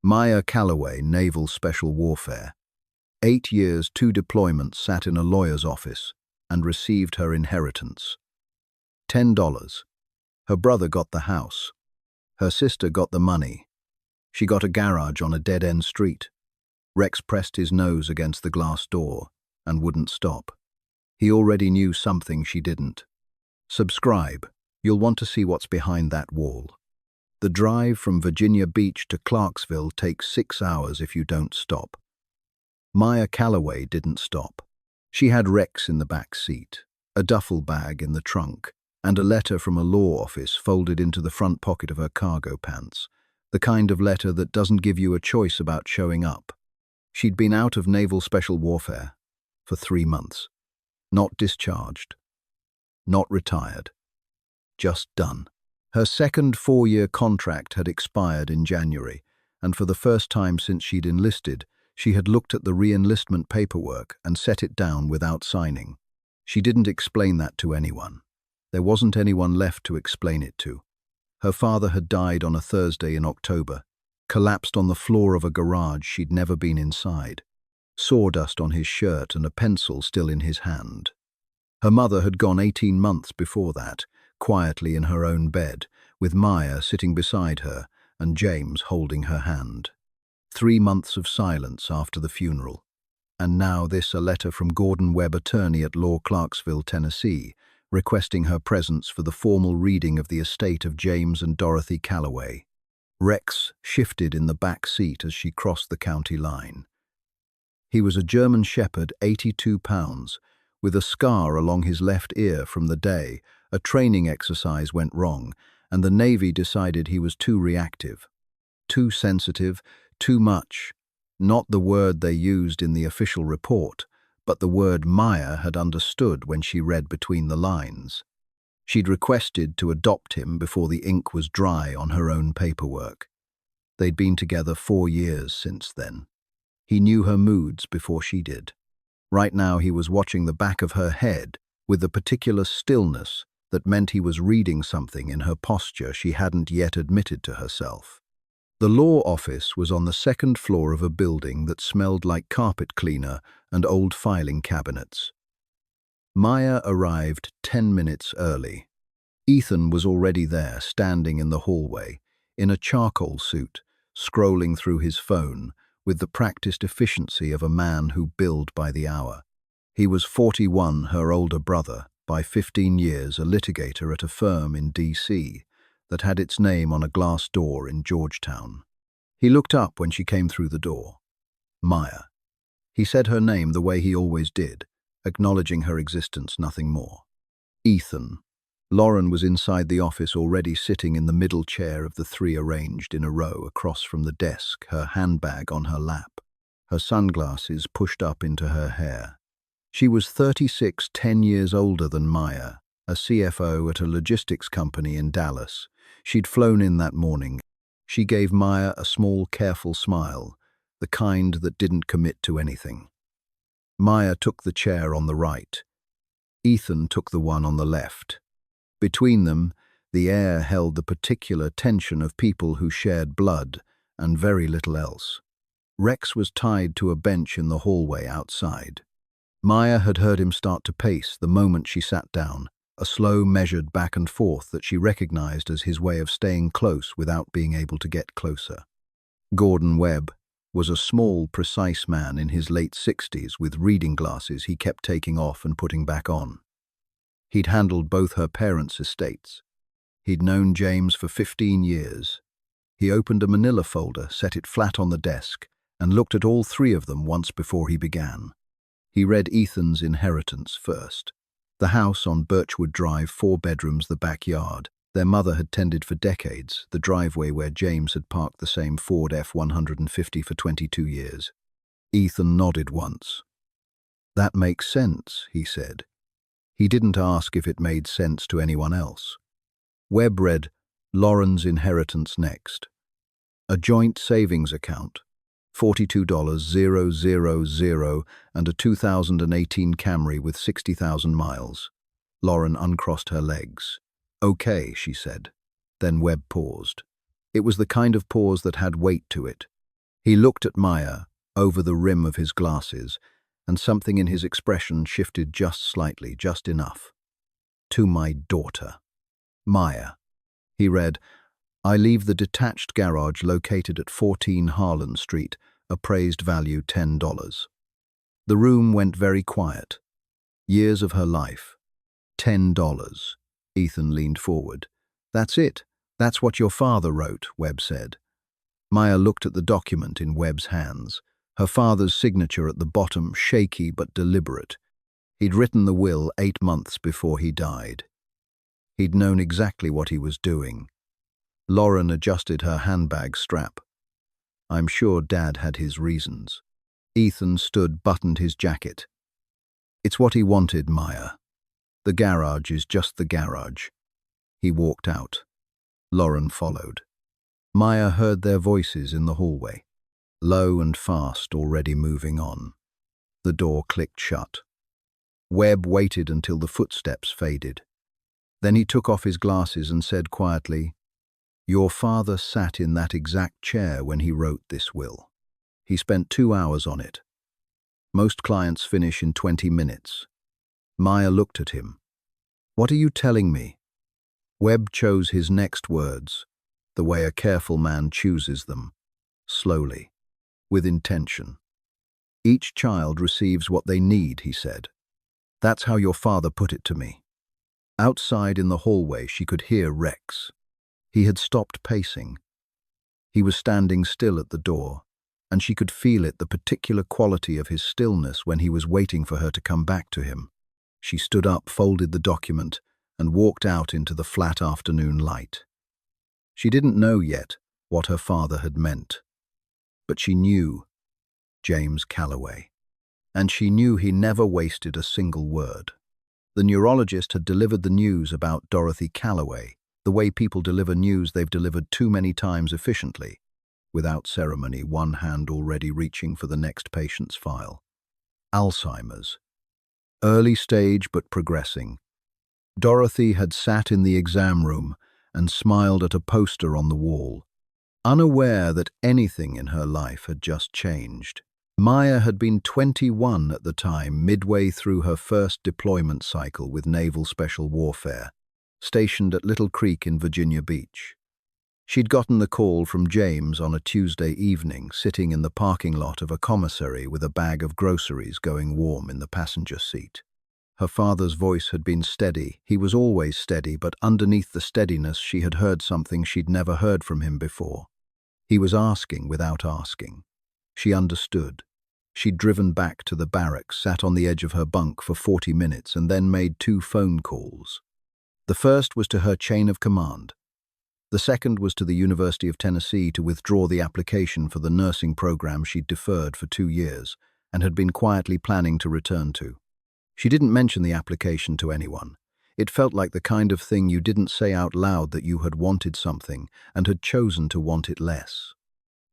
Maya Calloway, Naval Special Warfare. 8 years, 2 deployments, sat in a lawyer's office and received her inheritance. $10. Her brother got the house. Her sister got the money. She got a garage on a dead-end street. Rex pressed his nose against the glass door and wouldn't stop. He already knew something she didn't. Subscribe. You'll want to see what's behind that wall. The drive from Virginia Beach to Clarksville takes 6 hours if you don't stop. Maya Calloway didn't stop. She had Rex in the back seat, a duffel bag in the trunk, and a letter from a law office folded into the front pocket of her cargo pants, the kind of letter that doesn't give you a choice about showing up. She'd been out of Naval Special Warfare for 3 months. Not discharged. Not retired. Just done. Her second 4-year contract had expired in January, and for the first time since she'd enlisted, she had looked at the re-enlistment paperwork and set it down without signing. She didn't explain that to anyone. There wasn't anyone left to explain it to. Her father had died on a Thursday in October, collapsed on the floor of a garage she'd never been inside, sawdust on his shirt and a pencil still in his hand. Her mother had gone 18 months before that, quietly in her own bed, with Maya sitting beside her and James holding her hand. 3 months of silence after the funeral. And now this, a letter from Gordon Webb, attorney at law, Clarksville, Tennessee, requesting her presence for the formal reading of the estate of James and Dorothy Calloway. Rex shifted in the back seat as she crossed the county line. He was a German Shepherd, 82 pounds, with a scar along his left ear from the day a training exercise went wrong, and the Navy decided he was too reactive. Too sensitive, too much. Not the word they used in the official report, but the word Maya had understood when she read between the lines. She'd requested to adopt him before the ink was dry on her own paperwork. They'd been together 4 years since then. He knew her moods before she did. Right now he was watching the back of her head with the particular stillness that meant he was reading something in her posture she hadn't yet admitted to herself. The law office was on the 2nd floor of a building that smelled like carpet cleaner and old filing cabinets. Maya arrived 10 minutes early. Ethan was already there, standing in the hallway, in a charcoal suit, scrolling through his phone, with the practiced efficiency of a man who billed by the hour. He was 41, her older brother, by 15 years a litigator at a firm in D.C. that had its name on a glass door in Georgetown. He looked up when she came through the door. Maya. He said her name the way he always did, acknowledging her existence, nothing more. Ethan. Lauren was inside the office, already sitting in the middle chair of the 3 arranged in a row across from the desk, her handbag on her lap, her sunglasses pushed up into her hair. She was 36, 10 years older than Maya, a CFO at a logistics company in Dallas. She'd flown in that morning. She gave Maya a small, careful smile, the kind that didn't commit to anything. Maya took the chair on the right. Ethan took the one on the left. Between them, the air held the particular tension of people who shared blood and very little else. Rex was tied to a bench in the hallway outside. Maya had heard him start to pace the moment she sat down, a slow, measured back and forth that she recognized as his way of staying close without being able to get closer. Gordon Webb was a small, precise man in his late 60s with reading glasses he kept taking off and putting back on. He'd handled both her parents' estates. He'd known James for 15 years. He opened a manila folder, set it flat on the desk, and looked at all 3 of them once before he began. He read Ethan's inheritance first. The house on Birchwood Drive, 4 bedrooms, the backyard. Their mother had tended for decades, the driveway where James had parked the same Ford F-150 for 22 years. Ethan nodded once. "That makes sense," he said. He didn't ask if it made sense to anyone else. Webb read Lauren's inheritance next. A joint savings account, $42,000, and a 2018 Camry with 60,000 miles. Lauren uncrossed her legs. "Okay," she said. Then Webb paused. It was the kind of pause that had weight to it. He looked at Maya over the rim of his glasses, and something in his expression shifted just slightly, just enough. To my daughter. Maya. He read, I leave the detached garage located at 14 Harlan Street, appraised value $10. The room went very quiet. Years of her life. $10. Ethan leaned forward. That's it. That's what your father wrote, Webb said. Maya looked at the document in Webb's hands, her father's signature at the bottom, shaky but deliberate. He'd written the will 8 months before he died. He'd known exactly what he was doing. Lauren adjusted her handbag strap. I'm sure Dad had his reasons. Ethan stood, buttoned his jacket. It's what he wanted, Maya. The garage is just the garage. He walked out. Lauren followed. Maya heard their voices in the hallway, low and fast, already moving on. The door clicked shut. Webb waited until the footsteps faded. Then he took off his glasses and said quietly, Your father sat in that exact chair when he wrote this will. He spent 2 hours on it. Most clients finish in 20 minutes. Maya looked at him. What are you telling me? Webb chose his next words, the way a careful man chooses them, slowly, with intention. Each child receives what they need, he said. That's how your father put it to me. Outside in the hallway, she could hear Rex. He had stopped pacing. He was standing still at the door, and she could feel it, the particular quality of his stillness when he was waiting for her to come back to him. She stood up, folded the document, and walked out into the flat afternoon light. She didn't know yet what her father had meant, but she knew James Calloway, and she knew he never wasted a single word. The neurologist had delivered the news about Dorothy Calloway, the way people deliver news they've delivered too many times efficiently, without ceremony, one hand already reaching for the next patient's file. Alzheimer's. Early stage but progressing. Dorothy had sat in the exam room and smiled at a poster on the wall, unaware that anything in her life had just changed. Maya had been 21 at the time, midway through her first deployment cycle with Naval Special Warfare, stationed at Little Creek in Virginia Beach. She'd gotten the call from James on a Tuesday evening, sitting in the parking lot of a commissary with a bag of groceries going warm in the passenger seat. Her father's voice had been steady. He was always steady, but underneath the steadiness she had heard something she'd never heard from him before. He was asking without asking. She understood. She'd driven back to the barracks, sat on the edge of her bunk for 40 minutes, and then made 2 phone calls. The first was to her chain of command. The second was to the University of Tennessee to withdraw the application for the nursing program she'd deferred for 2 years and had been quietly planning to return to. She didn't mention the application to anyone. It felt like the kind of thing you didn't say out loud, that you had wanted something and had chosen to want it less.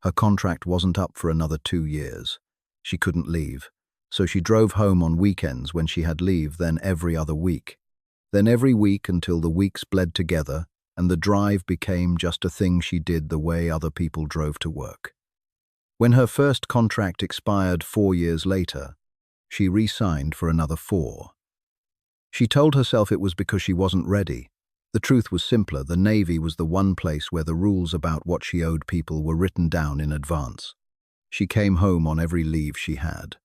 Her contract wasn't up for another 2 years. She couldn't leave, so she drove home on weekends when she had leave, then every other week. Then every week until the weeks bled together and the drive became just a thing she did the way other people drove to work. When her first contract expired 4 years later, she re-signed for another 4. She told herself it was because she wasn't ready. The truth was simpler. The Navy was the one place where the rules about what she owed people were written down in advance. She came home on every leave she had.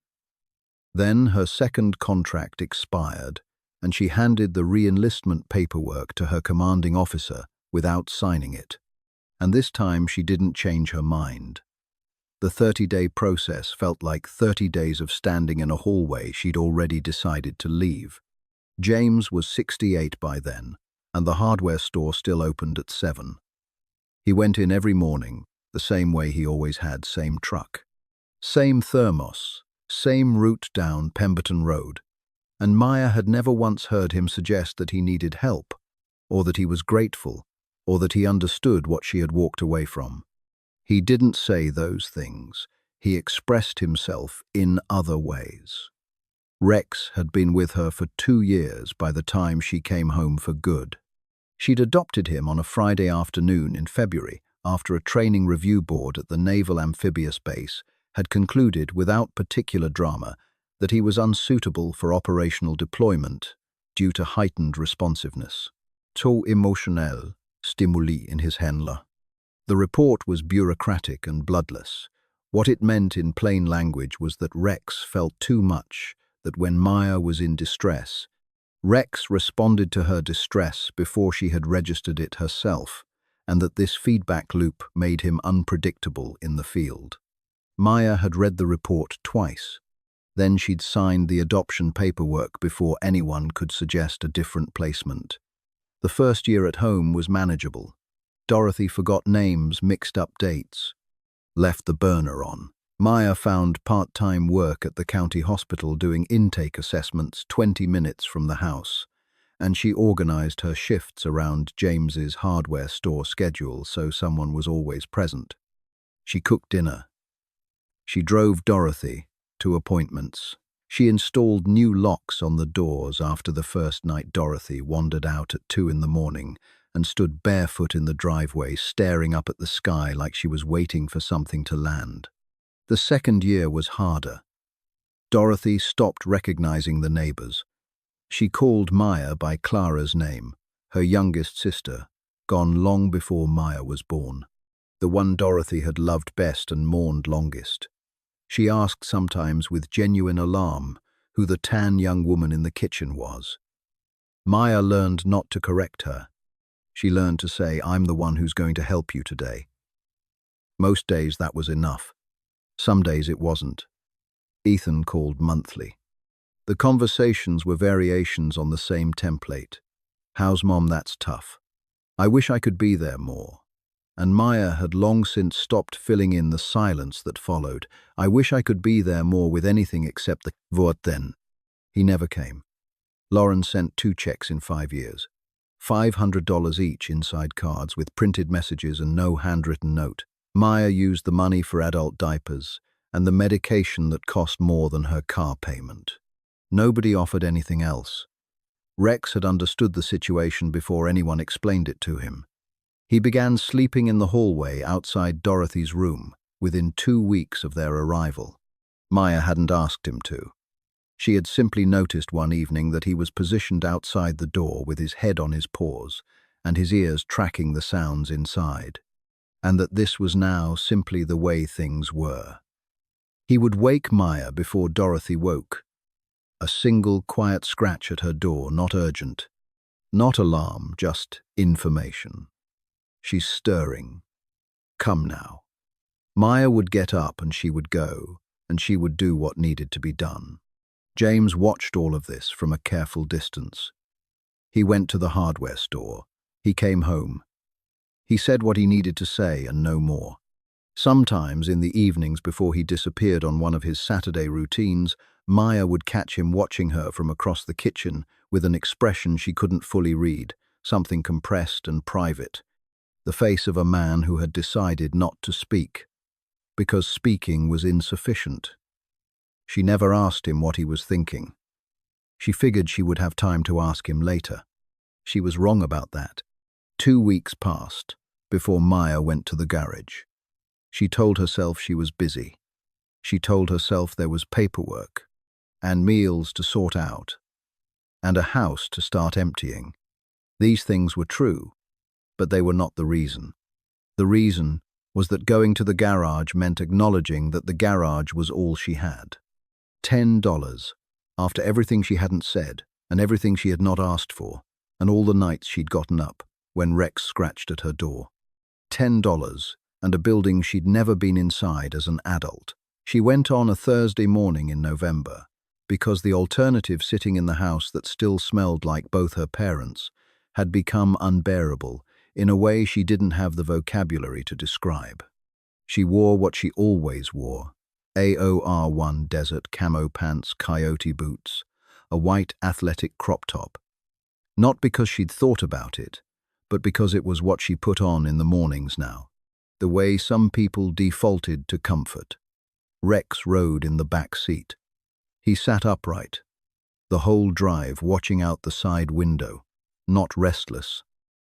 Then her second contract expired, and she handed the re-enlistment paperwork to her commanding officer without signing it. And this time she didn't change her mind. The 30-day process felt like 30 days of standing in a hallway she'd already decided to leave. James was 68 by then, and the hardware store still opened at 7. He went in every morning, the same way he always had, same truck. Same thermos, same route down Pemberton Road. And Maya had never once heard him suggest that he needed help, or that he was grateful, or that he understood what she had walked away from. He didn't say those things. He expressed himself in other ways. Rex had been with her for 2 years by the time she came home for good. She'd adopted him on a Friday afternoon in February, after a training review board at the Naval Amphibious Base had concluded without particular drama that he was unsuitable for operational deployment due to heightened responsiveness. Too emotional stimuli in his handler. The report was bureaucratic and bloodless. What it meant in plain language was that Rex felt too much, that when Maya was in distress, Rex responded to her distress before she had registered it herself, and that this feedback loop made him unpredictable in the field. Maya had read the report twice. Then she'd signed the adoption paperwork before anyone could suggest a different placement. The first year at home was manageable. Dorothy forgot names, mixed up dates, left the burner on. Maya found part-time work at the county hospital doing intake assessments 20 minutes from the house, and she organized her shifts around James's hardware store schedule so someone was always present. She cooked dinner. She drove Dorothy to appointments. She installed new locks on the doors after the first night Dorothy wandered out at 2 in the morning and stood barefoot in the driveway staring up at the sky like she was waiting for something to land. The second year was harder. Dorothy stopped recognizing the neighbors. She called Maya by Clara's name, her youngest sister, gone long before Maya was born. The one Dorothy had loved best and mourned longest. She asked sometimes with genuine alarm who the tan young woman in the kitchen was. Maya learned not to correct her. She learned to say, "I'm the one who's going to help you today." Most days that was enough. Some days it wasn't. Ethan called monthly. The conversations were variations on the same template. "How's Mom? That's tough. I wish I could be there more." And Maya had long since stopped filling in the silence that followed. "I wish I could be there more with anything except the what then." He never came. Lauren sent 2 checks in 5 years. $500 each inside cards with printed messages and no handwritten note. Maya used the money for adult diapers and the medication that cost more than her car payment. Nobody offered anything else. Rex had understood the situation before anyone explained it to him. He began sleeping in the hallway outside Dorothy's room within 2 weeks of their arrival. Maya hadn't asked him to. She had simply noticed one evening that he was positioned outside the door with his head on his paws and his ears tracking the sounds inside, and that this was now simply the way things were. He would wake Maya before Dorothy woke. A single quiet scratch at her door, not urgent, not alarm, just information. "She's stirring. Come now." Maya would get up and she would go, and she would do what needed to be done. James watched all of this from a careful distance. He went to the hardware store. He came home. He said what he needed to say and no more. Sometimes in the evenings before he disappeared on one of his Saturday routines, Maya would catch him watching her from across the kitchen with an expression she couldn't fully read, something compressed and private. The face of a man who had decided not to speak, because speaking was insufficient. She never asked him what he was thinking. She figured she would have time to ask him later. She was wrong about that. 2 weeks passed before Maya went to the garage. She told herself she was busy. She told herself there was paperwork, and meals to sort out, and a house to start emptying. These things were true, but they were not the reason. The reason was that going to the garage meant acknowledging that the garage was all she had. $10, after everything she hadn't said, and everything she had not asked for, and all the nights she'd gotten up when Rex scratched at her door. $10, and a building she'd never been inside as an adult. She went on a Thursday morning in November, because the alternative sitting in the house that still smelled like both her parents had become unbearable in a way she didn't have the vocabulary to describe. She wore what she always wore, AOR1 desert camo pants, coyote boots, a white athletic crop top. Not because she'd thought about it, but because it was what she put on in the mornings now, the way some people defaulted to comfort. Rex rode in the back seat. He sat upright, the whole drive watching out the side window, not restless,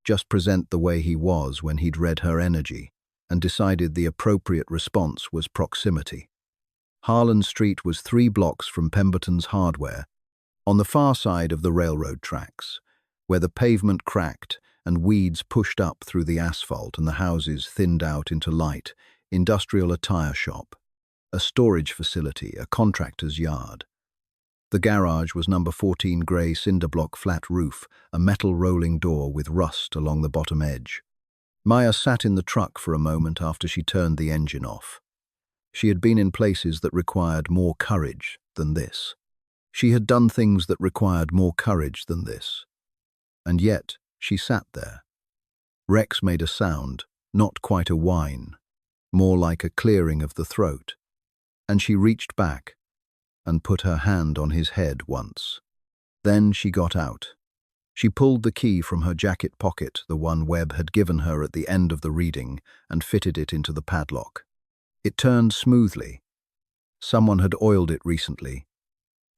just present the way he was when he'd read her energy. and decided the appropriate response was proximity. Harlan Street was 3 blocks from Pemberton's Hardware, on the far side of the railroad tracks, where the pavement cracked and weeds pushed up through the asphalt and the houses thinned out into light, industrial attire shop, a storage facility, a contractor's yard. The garage was number 14 grey cinderblock flat roof, a metal rolling door with rust along the bottom edge. Maya sat in the truck for a moment after she turned the engine off. She had been in places that required more courage than this. She had done things that required more courage than this. And yet, she sat there. Rex made a sound, not quite a whine, more like a clearing of the throat, and she reached back and put her hand on his head once. Then she got out. She pulled the key from her jacket pocket, the one Webb had given her at the end of the reading, and fitted it into the padlock. It turned smoothly. Someone had oiled it recently.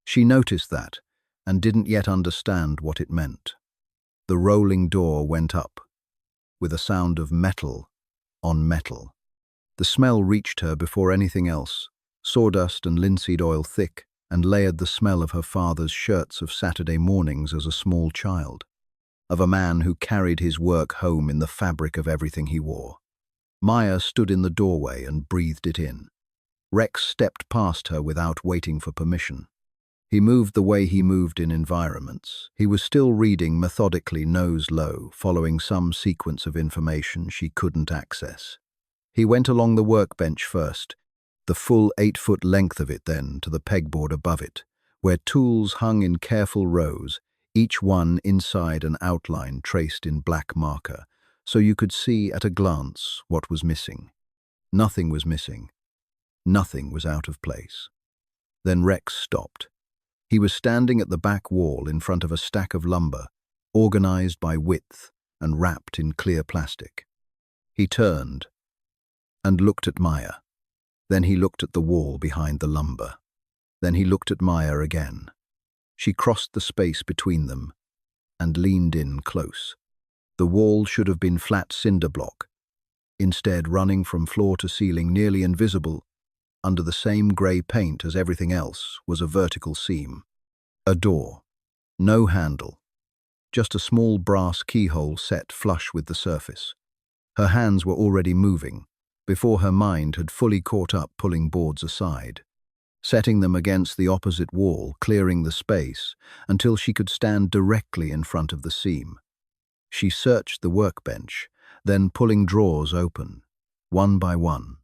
She noticed that, and didn't yet understand what it meant. The rolling door went up, with a sound of metal on metal. The smell reached her before anything else, sawdust and linseed oil thick, and layered the smell of her father's shirts of Saturday mornings as a small child, of a man who carried his work home in the fabric of everything he wore. Maya stood in the doorway and breathed it in. Rex stepped past her without waiting for permission. He moved the way he moved in environments. He was still reading methodically, nose low, following some sequence of information she couldn't access. He went along the workbench first, the full 8-foot length of it then to the pegboard above it, where tools hung in careful rows, each one inside an outline traced in black marker, so you could see at a glance what was missing. Nothing was missing. Nothing was out of place. Then Rex stopped. He was standing at the back wall in front of a stack of lumber, organized by width and wrapped in clear plastic. He turned and looked at Maya. Then he looked at the wall behind the lumber. Then he looked at Maya again. She crossed the space between them and leaned in close. The wall should have been flat cinder block, instead running from floor to ceiling, nearly invisible, under the same grey paint as everything else, was a vertical seam. A door. No handle. Just a small brass keyhole set flush with the surface. Her hands were already moving, before her mind had fully caught up, pulling boards aside, setting them against the opposite wall, clearing the space, until she could stand directly in front of the seam. She searched the workbench, then pulling drawers open, one by one.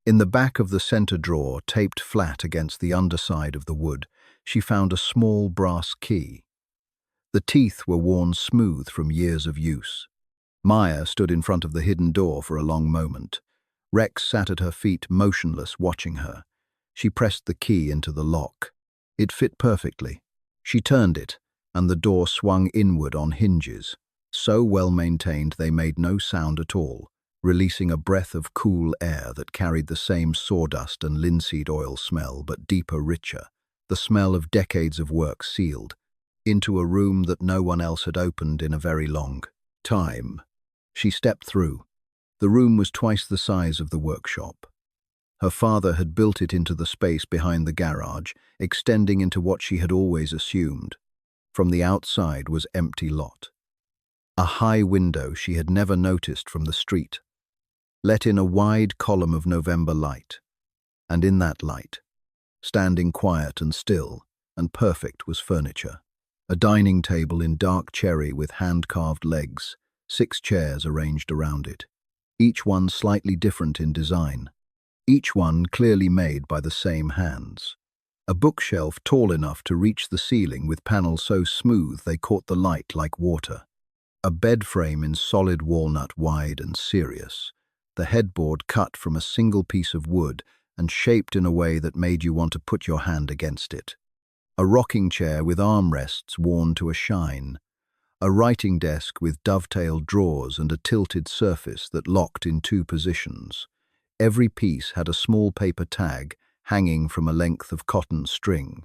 In the back of the center drawer, taped flat against the underside of the wood, she found a small brass key. The teeth were worn smooth from years of use. Maya stood in front of the hidden door for a long moment. Rex sat at her feet, motionless, watching her. She pressed the key into the lock. It fit perfectly. She turned it, and the door swung inward on hinges, so well maintained they made no sound at all, releasing a breath of cool air that carried the same sawdust and linseed oil smell, but deeper, richer, the smell of decades of work sealed, into a room that no one else had opened in a very long time. She stepped through. The room was twice the size of the workshop. Her father had built it into the space behind the garage, extending into what she had always assumed. From the outside was empty lot. A high window she had never noticed from the street let in a wide column of November light, and in that light, standing quiet and still and perfect, was furniture. A dining table in dark cherry with hand-carved legs, 6 chairs arranged around it, each one slightly different in design, each one clearly made by the same hands. A bookshelf tall enough to reach the ceiling with panels so smooth they caught the light like water. A bed frame in solid walnut, wide and serious, the headboard cut from a single piece of wood and shaped in a way that made you want to put your hand against it. A rocking chair with armrests worn to a shine. A writing desk with dovetailed drawers and a tilted surface that locked in 2 positions. Every piece had a small paper tag hanging from a length of cotton string.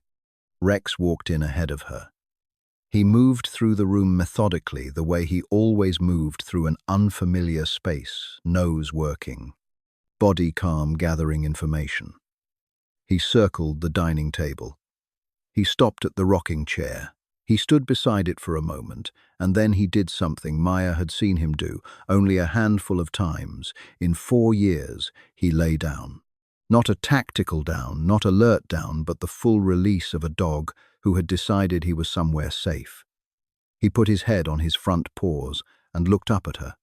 Rex walked in ahead of her. He moved through the room methodically, the way he always moved through an unfamiliar space, nose working. body calm, gathering information. He circled the dining table. He stopped at the rocking chair. He stood beside it for a moment, and then he did something Maya had seen him do only a handful of times. In 4 years, he lay down. Not a tactical down, not alert down, but the full release of a dog who had decided he was somewhere safe. He put his head on his front paws and looked up at her.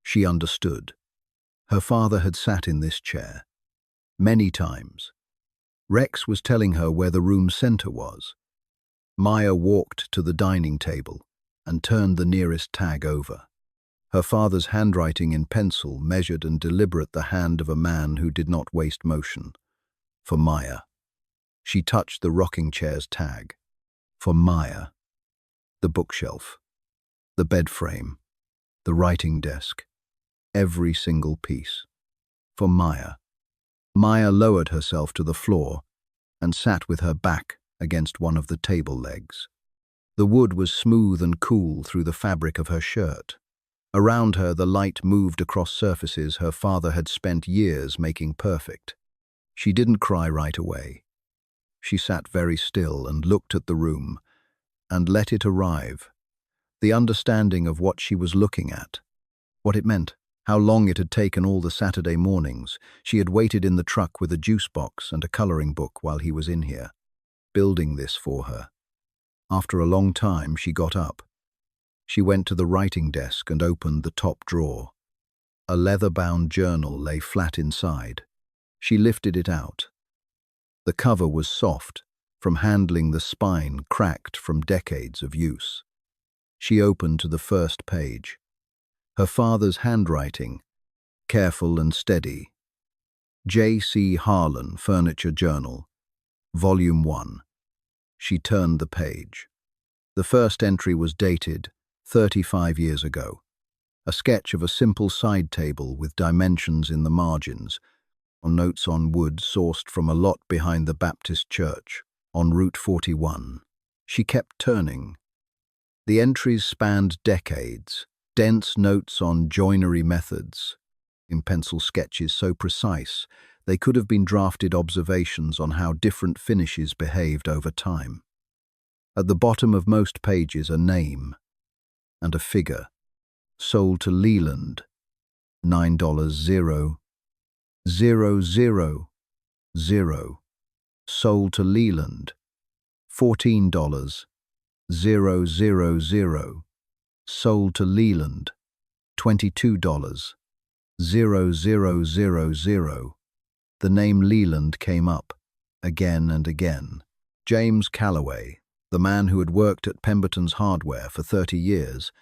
She understood. Her father had sat in this chair. Many times. Rex was telling her where the room center was. Maya walked to the dining table and turned the nearest tag over. Her father's handwriting in pencil, measured and deliberate, the hand of a man who did not waste motion. For Maya. She touched the rocking chair's tag. For Maya. The bookshelf. The bed frame. The writing desk. Every single piece. For Maya. Maya lowered herself to the floor and sat with her back against one of the table legs. The wood was smooth and cool through the fabric of her shirt. Around her, the light moved across surfaces her father had spent years making perfect. She didn't cry right away. She sat very still and looked at the room and let it arrive. The understanding of what she was looking at, what it meant, how long it had taken all the Saturday mornings. She had waited in the truck with a juice box and a coloring book while he was in here, building this for her. After a long time, she got up. She went to the writing desk and opened the top drawer. A leather-bound journal lay flat inside. She lifted it out. The cover was soft, from handling the spine cracked from decades of use. She opened to the first page. Her father's handwriting, careful and steady. J.C. Harlan, Furniture Journal, Volume 1. She turned the page. The first entry was dated 35 years ago. A sketch of a simple side table with dimensions in the margins, on notes on wood sourced from a lot behind the Baptist church, on Route 41. She kept turning. The entries spanned decades, dense notes on joinery methods, in pencil sketches so precise they could have been drafted observations on how different finishes behaved over time. At the bottom of most pages, a name and a figure. Sold to Leland, $9.00. Sold to Leland, $14.00. Sold to Leland, $22.00. The name Leland came up, again and again. James Calloway, the man who had worked at Pemberton's Hardware for 30 years,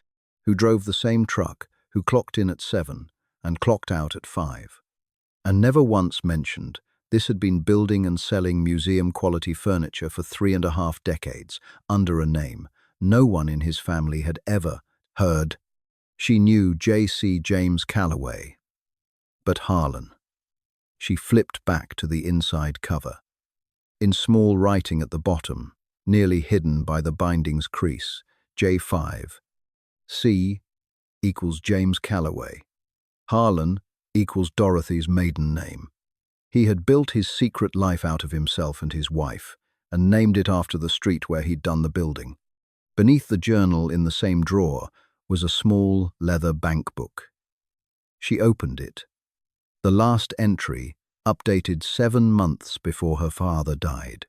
who drove the same truck, who clocked in at 7 and clocked out at 5. And never once mentioned this had been building and selling museum-quality furniture for 3.5 decades, under a name no one in his family had ever heard. She knew J.C. James Calloway. But Harlan. She flipped back to the inside cover. In small writing at the bottom, nearly hidden by the binding's crease, J5. C equals James Calloway. Harlan equals Dorothy's maiden name. He had built his secret life out of himself and his wife, and named it after the street where he'd done the building. Beneath the journal in the same drawer was a small leather bank book. She opened it. The last entry, updated 7 months before her father died,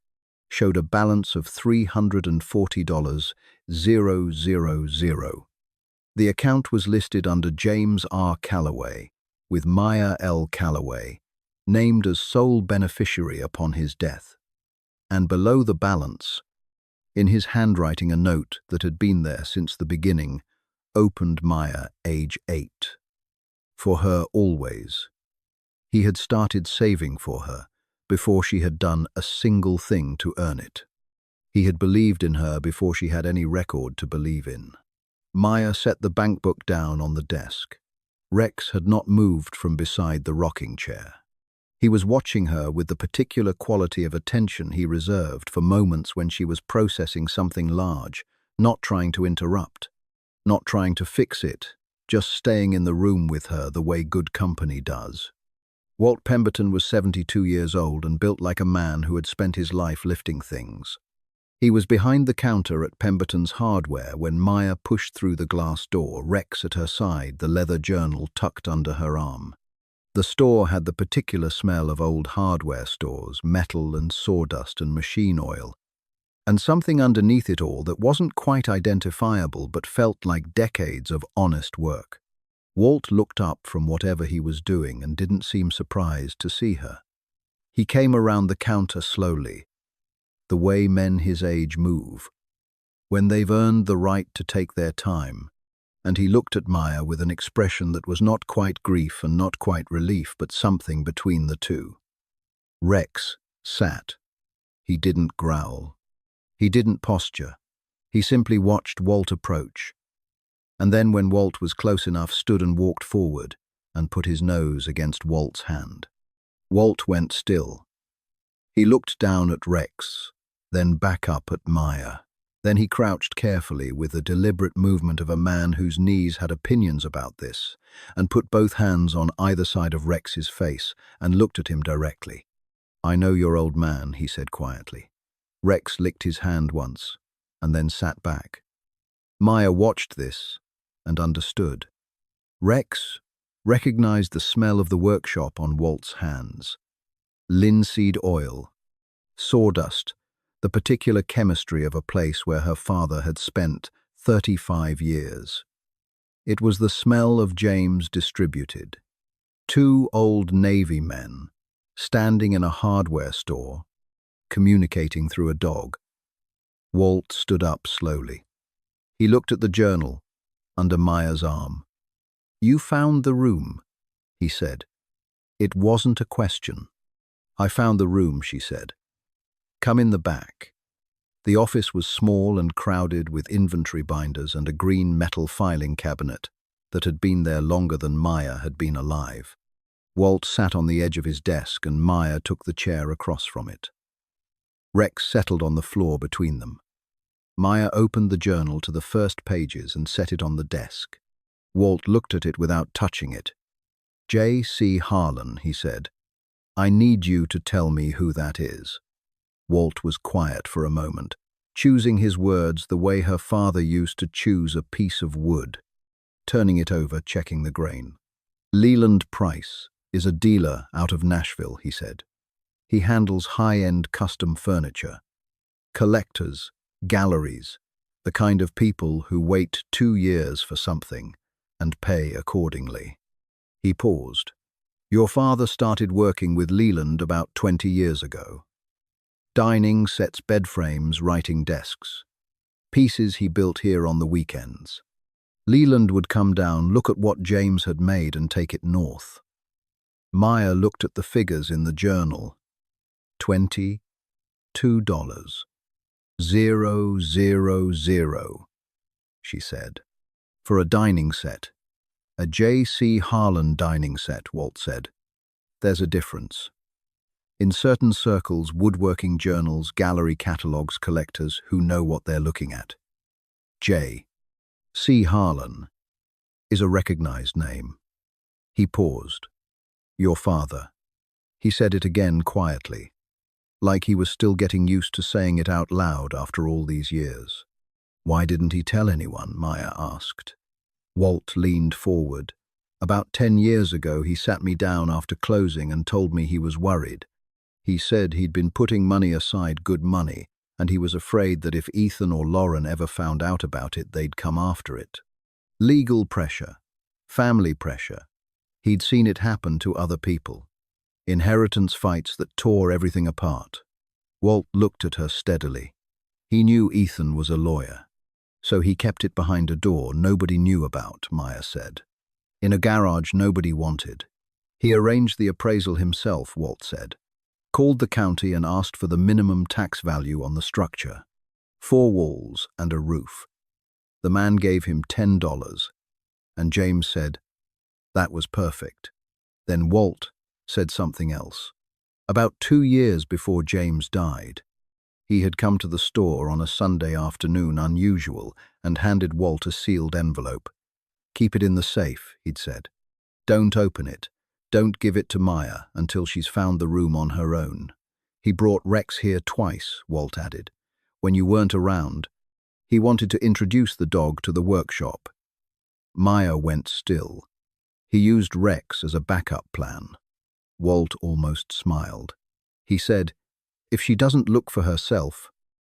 showed a balance of $340,000. The account was listed under James R. Calloway, with Maya L. Calloway, named as sole beneficiary upon his death. And below the balance, in his handwriting, a note that had been there since the beginning, opened Maya, age 8. For her always. He had started saving for her before she had done a single thing to earn it. He had believed in her before she had any record to believe in. Maya set the bank book down on the desk. Rex had not moved from beside the rocking chair. He was watching her with the particular quality of attention he reserved for moments when she was processing something large, not trying to interrupt, not trying to fix it, just staying in the room with her the way good company does. Walt Pemberton was 72 years old and built like a man who had spent his life lifting things. He was behind the counter at Pemberton's Hardware when Maya pushed through the glass door, Rex at her side, the leather journal tucked under her arm. The store had the particular smell of old hardware stores, metal and sawdust and machine oil, and something underneath it all that wasn't quite identifiable but felt like decades of honest work. Walt looked up from whatever he was doing and didn't seem surprised to see her. He came around the counter slowly, the way men his age move, when they've earned the right to take their time, and he looked at Maya with an expression that was not quite grief and not quite relief, but something between the two. Rex sat. He didn't growl. He didn't posture. He simply watched Walt approach, and then when Walt was close enough, stood and walked forward and put his nose against Walt's hand. Walt went still. He looked down at Rex, then back up at Maya. Then he crouched carefully with the deliberate movement of a man whose knees had opinions about this, and put both hands on either side of Rex's face and looked at him directly. "I know your old man," he said quietly. Rex licked his hand once, and then sat back. Maya watched this and understood. Rex recognized the smell of the workshop on Walt's hands. Linseed oil, sawdust, the particular chemistry of a place where her father had spent 35 years. It was the smell of James distributed. Two old Navy men, standing in a hardware store, communicating through a dog. Walt stood up slowly. He looked at the journal under Maya's arm. "You found the room," he said. It wasn't a question. "I found the room," she said. "Come in the back." The office was small and crowded with inventory binders and a green metal filing cabinet that had been there longer than Maya had been alive. Walt sat on the edge of his desk and Maya took the chair across from it. Rex settled on the floor between them. Maya opened the journal to the first pages and set it on the desk. Walt looked at it without touching it. "J.C. Harlan," he said. "I need you to tell me who that is." Walt was quiet for a moment, choosing his words the way her father used to choose a piece of wood, turning it over, checking the grain. "Leland Price is a dealer out of Nashville," he said. "He handles high-end custom furniture. Collectors, galleries, the kind of people who wait 2 years for something and pay accordingly." He paused. "Your father started working with Leland about 20 years ago. Dining sets, bed frames, writing desks. Pieces he built here on the weekends. Leland would come down, look at what James had made and take it north." Maya looked at the figures in the journal. $22. 000, she said. "For a dining set. A J.C. Harlan dining set," Walt said. "There's a difference. In certain circles, woodworking journals, gallery catalogues, collectors who know what they're looking at. J.C. Harlan is a recognized name." He paused. "Your father." He said it again quietly, like he was still getting used to saying it out loud after all these years. "Why didn't he tell anyone?" Maya asked. Walt leaned forward. "About 10 years ago, he sat me down after closing and told me he was worried. He said he'd been putting money aside, good money, and he was afraid that if Ethan or Lauren ever found out about it, they'd come after it. Legal pressure, family pressure. He'd seen it happen to other people. Inheritance fights that tore everything apart." Walt looked at her steadily. He knew Ethan was a lawyer, so he kept it behind a door nobody knew about, Maya said. In a garage nobody wanted. He arranged the appraisal himself, Walt said. Called the county and asked for the minimum tax value on the structure. 4 walls and a roof. The man gave him $10, and James said, "That was perfect." Then Walt said something else. About 2 years before James died, he had come to the store on a Sunday afternoon, unusual, and handed Walt a sealed envelope. "Keep it in the safe," he'd said. "Don't open it. Don't give it to Maya until she's found the room on her own. He brought Rex here twice, Walt added. When you weren't around, he wanted to introduce the dog to the workshop. Maya went still. He used Rex as a backup plan. Walt almost smiled. He said, if she doesn't look for herself,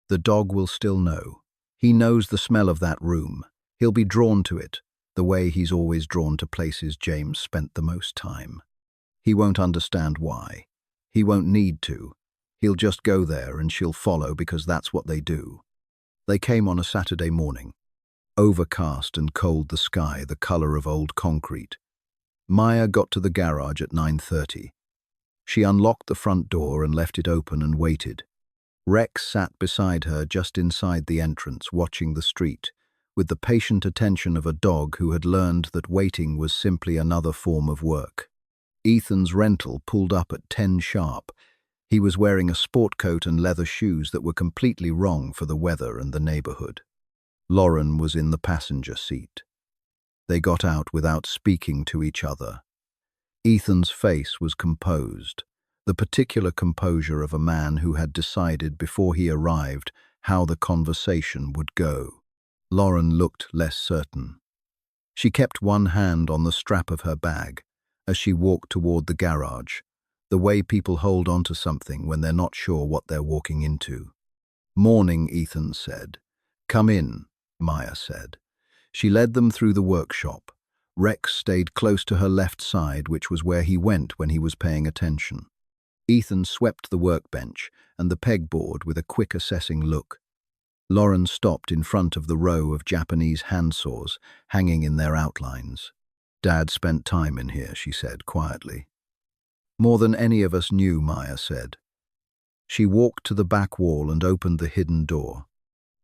the dog will still know. He knows the smell of that room. He'll be drawn to it, the way he's always drawn to places James spent the most time. He won't understand why. He won't need to. He'll just go there and she'll follow because that's what they do. They came on a Saturday morning. Overcast and cold, the sky the color of old concrete. Maya got to the garage at 9:30. She unlocked the front door and left it open and waited. Rex sat beside her just inside the entrance, watching the street, with the patient attention of a dog who had learned that waiting was simply another form of work. Ethan's rental pulled up at 10 sharp. He was wearing a sport coat and leather shoes that were completely wrong for the weather and the neighborhood. Lauren was in the passenger seat. They got out without speaking to each other. Ethan's face was composed, the particular composure of a man who had decided before he arrived how the conversation would go. Lauren looked less certain. She kept one hand on the strap of her bag as she walked toward the garage, the way people hold onto something when they're not sure what they're walking into. Morning, Ethan said. Come in, Maya said. She led them through the workshop. Rex stayed close to her left side, which was where he went when he was paying attention. Ethan swept the workbench and the pegboard with a quick assessing look. Lauren stopped in front of the row of Japanese handsaws hanging in their outlines. Dad spent time in here, she said quietly. More than any of us knew, Maya said. She walked to the back wall and opened the hidden door.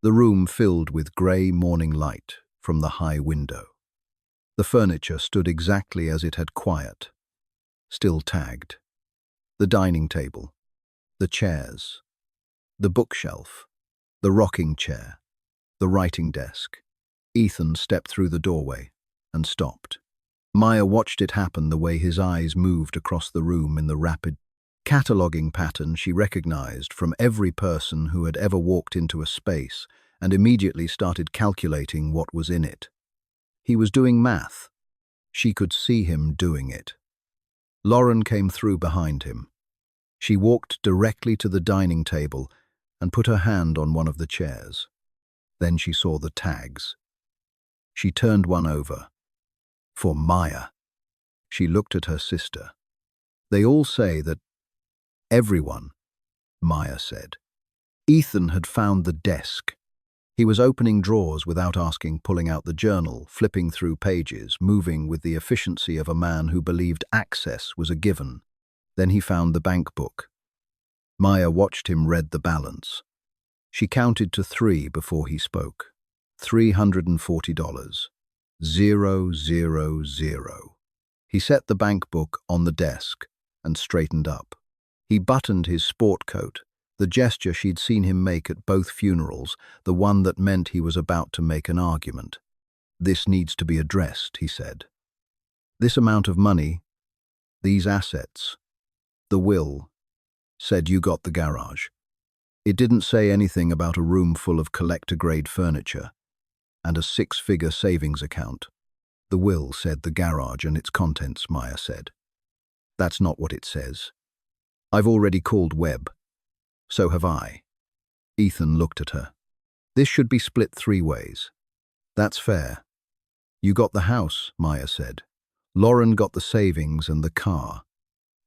The room filled with grey morning light from the high window. The furniture stood exactly as it had quiet, still tagged. The dining table, the chairs, the bookshelf, the rocking chair, the writing desk. Ethan stepped through the doorway and stopped. Maya watched it happen, the way his eyes moved across the room in the rapid cataloging pattern she recognized from every person who had ever walked into a space, and immediately started calculating what was in it. He was doing math. She could see him doing it. Lauren came through behind him. She walked directly to the dining table and put her hand on one of the chairs. Then she saw the tags. She turned one over. For Maya. She looked at her sister. They all say that. Everyone, Maya said. Ethan had found the desk. He was opening drawers without asking, pulling out the journal, flipping through pages, moving with the efficiency of a man who believed access was a given. Then he found the bank book. Maya watched him read the balance. She counted to 3 before he spoke. $340. 000. He set the bank book on the desk and straightened up. He buttoned his sport coat, the gesture she'd seen him make at both funerals, the one that meant he was about to make an argument. This needs to be addressed, he said. This amount of money, these assets, the will, said you got the garage. It didn't say anything about a room full of collector-grade furniture and a 6-figure savings account. The will said the garage and its contents, Maya said. That's not what it says. I've already called Webb. So have I. Ethan looked at her. This should be split 3 ways. That's fair. You got the house, Maya said. Lauren got the savings and the car.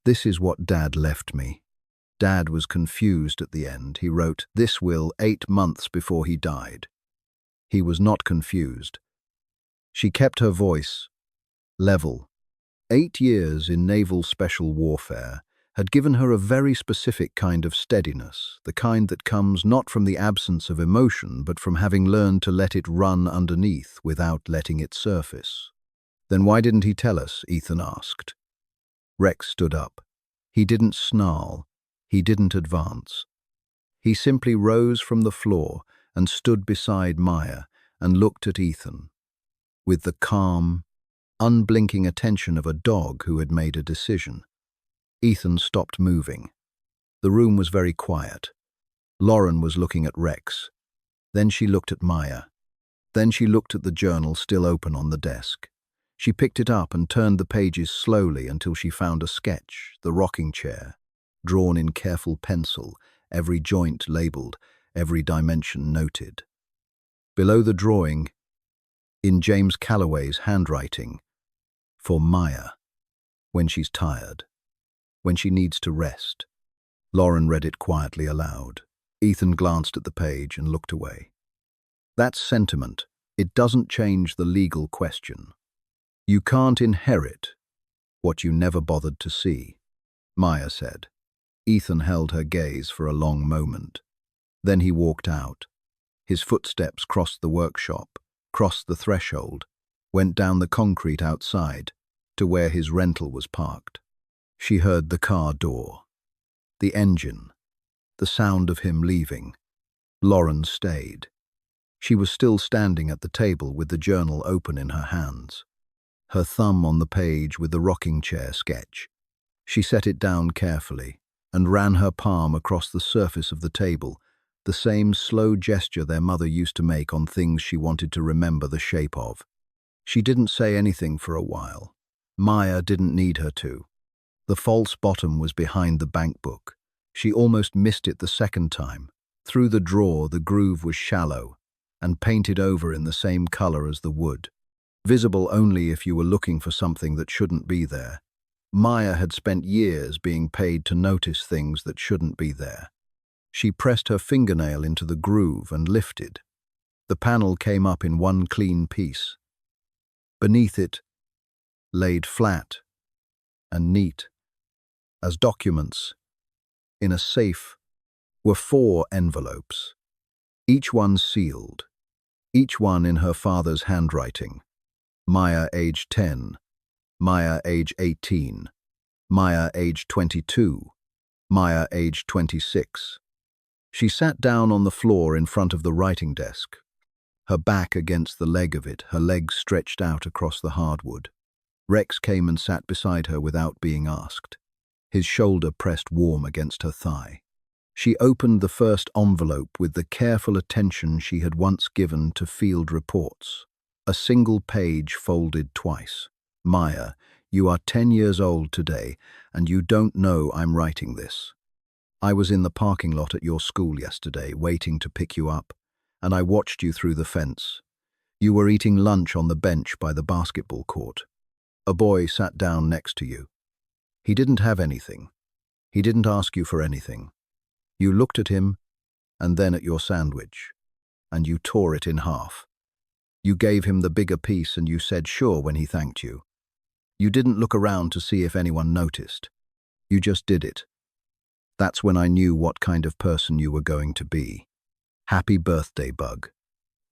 This is what Dad left me. Dad was confused at the end. He wrote this will 8 months before he died. He was not confused. She kept her voice level. 8 years in Naval Special Warfare had given her a very specific kind of steadiness, the kind that comes not from the absence of emotion, but from having learned to let it run underneath without letting it surface. Then why didn't he tell us? Ethan asked. Rex stood up. He didn't snarl. He didn't advance. He simply rose from the floor and stood beside Maya and looked at Ethan with the calm, unblinking attention of a dog who had made a decision. Ethan stopped moving. The room was very quiet. Lauren was looking at Rex. Then she looked at Maya. Then she looked at the journal still open on the desk. She picked it up and turned the pages slowly until she found a sketch, the rocking chair, drawn in careful pencil, every joint labeled, every dimension noted. Below the drawing, in James Calloway's handwriting, for Maya, when she's tired, when she needs to rest. Lauren read it quietly aloud. Ethan glanced at the page and looked away. That's sentiment. It doesn't change the legal question. You can't inherit what you never bothered to see, Maya said. Ethan held her gaze for a long moment. Then he walked out. His footsteps crossed the workshop, crossed the threshold, went down the concrete outside to where his rental was parked. She heard the car door, the engine, the sound of him leaving. Lauren stayed. She was still standing at the table with the journal open in her hands, her thumb on the page with the rocking chair sketch. She set it down carefully and ran her palm across the surface of the table, the same slow gesture their mother used to make on things she wanted to remember the shape of. She didn't say anything for a while. Maya didn't need her to. The false bottom was behind the bank book. She almost missed it the second time. Through the drawer, the groove was shallow and painted over in the same color as the wood, visible only if you were looking for something that shouldn't be there. Maya had spent years being paid to notice things that shouldn't be there. She pressed her fingernail into the groove and lifted. The panel came up in one clean piece. Beneath it, laid flat and neat as documents in a safe, were 4 envelopes, each one sealed, each one in her father's handwriting. Maya, age 10, Maya, age 18, Maya, age 22, Maya, age 26. She sat down on the floor in front of the writing desk, her back against the leg of it, her legs stretched out across the hardwood. Rex came and sat beside her without being asked, his shoulder pressed warm against her thigh. She opened the first envelope with the careful attention she had once given to field reports. A single page folded twice. Maya, you are 10 years old today, and you don't know I'm writing this. I was in the parking lot at your school yesterday, waiting to pick you up, and I watched you through the fence. You were eating lunch on the bench by the basketball court. A boy sat down next to you. He didn't have anything. He didn't ask you for anything. You looked at him, and then at your sandwich, and you tore it in half. You gave him the bigger piece and you said sure when he thanked you. You didn't look around to see if anyone noticed. You just did it. That's when I knew what kind of person you were going to be. Happy birthday, Bug.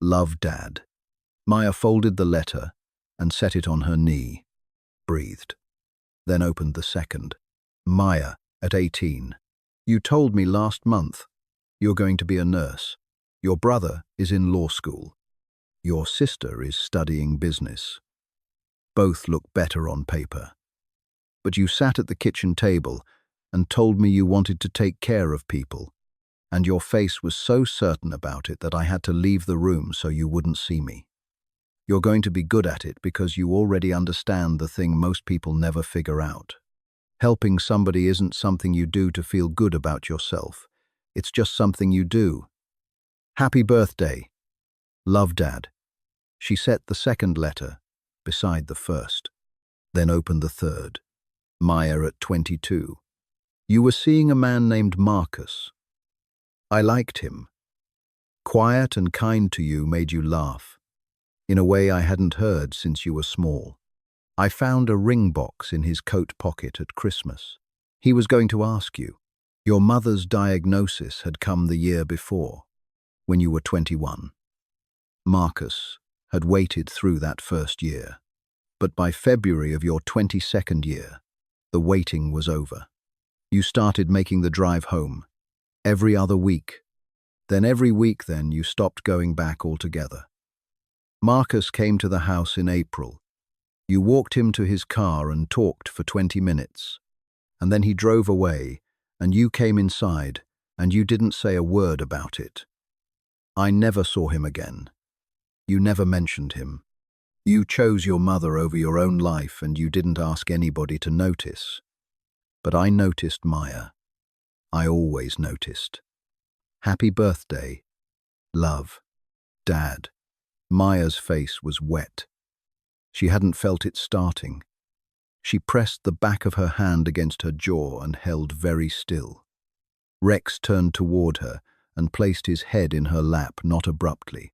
Love, Dad. Maya folded the letter and set it on her knee, breathed, then opened the second. Maya, at 18. You told me last month you're going to be a nurse. Your brother is in law school. Your sister is studying business. Both look better on paper. But you sat at the kitchen table and told me you wanted to take care of people, and your face was so certain about it that I had to leave the room so you wouldn't see me. You're going to be good at it because you already understand the thing most people never figure out. Helping somebody isn't something you do to feel good about yourself. It's just something you do. Happy birthday. Love, Dad. She set the second letter beside the first, then opened the third. Maya, at 22. You were seeing a man named Marcus. I liked him. Quiet and kind to you made you laugh, in a way I hadn't heard since you were small. I found a ring box in his coat pocket at Christmas. He was going to ask you. Your mother's diagnosis had come the year before, when you were 21. Marcus had waited through that first year, but by February of your 22nd year, the waiting was over. You started making the drive home, every other week. Then every week you stopped going back altogether. Marcus came to the house in April. You walked him to his car and talked for 20 minutes. And then he drove away, and you came inside, and you didn't say a word about it. I never saw him again. You never mentioned him. You chose your mother over your own life, and you didn't ask anybody to notice. But I noticed Maya. I always noticed. Happy birthday. Love. Dad. Maya's face was wet. She hadn't felt it starting. She pressed the back of her hand against her jaw and held very still. Rex turned toward her and placed his head in her lap, not abruptly.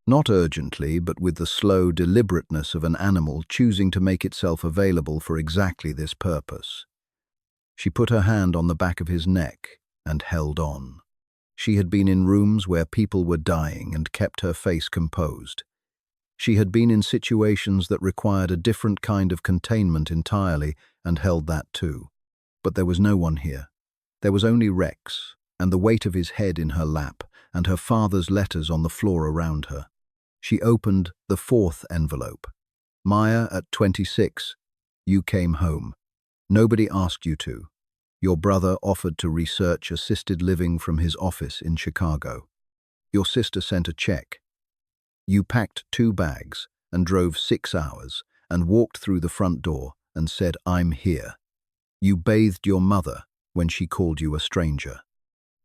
Not urgently, but with the slow deliberateness of an animal choosing to make itself available for exactly this purpose. She put her hand on the back of his neck and held on. She had been in rooms where people were dying and kept her face composed. She had been in situations that required a different kind of containment entirely and held that too. But there was no one here. There was only Rex, and the weight of his head in her lap, and her father's letters on the floor around her. She opened the 4th envelope. Maya, at 26, you came home. Nobody asked you to. Your brother offered to research assisted living from his office in Chicago. Your sister sent a check. You packed 2 bags and drove 6 hours and walked through the front door and said, "I'm here." You bathed your mother when she called you a stranger.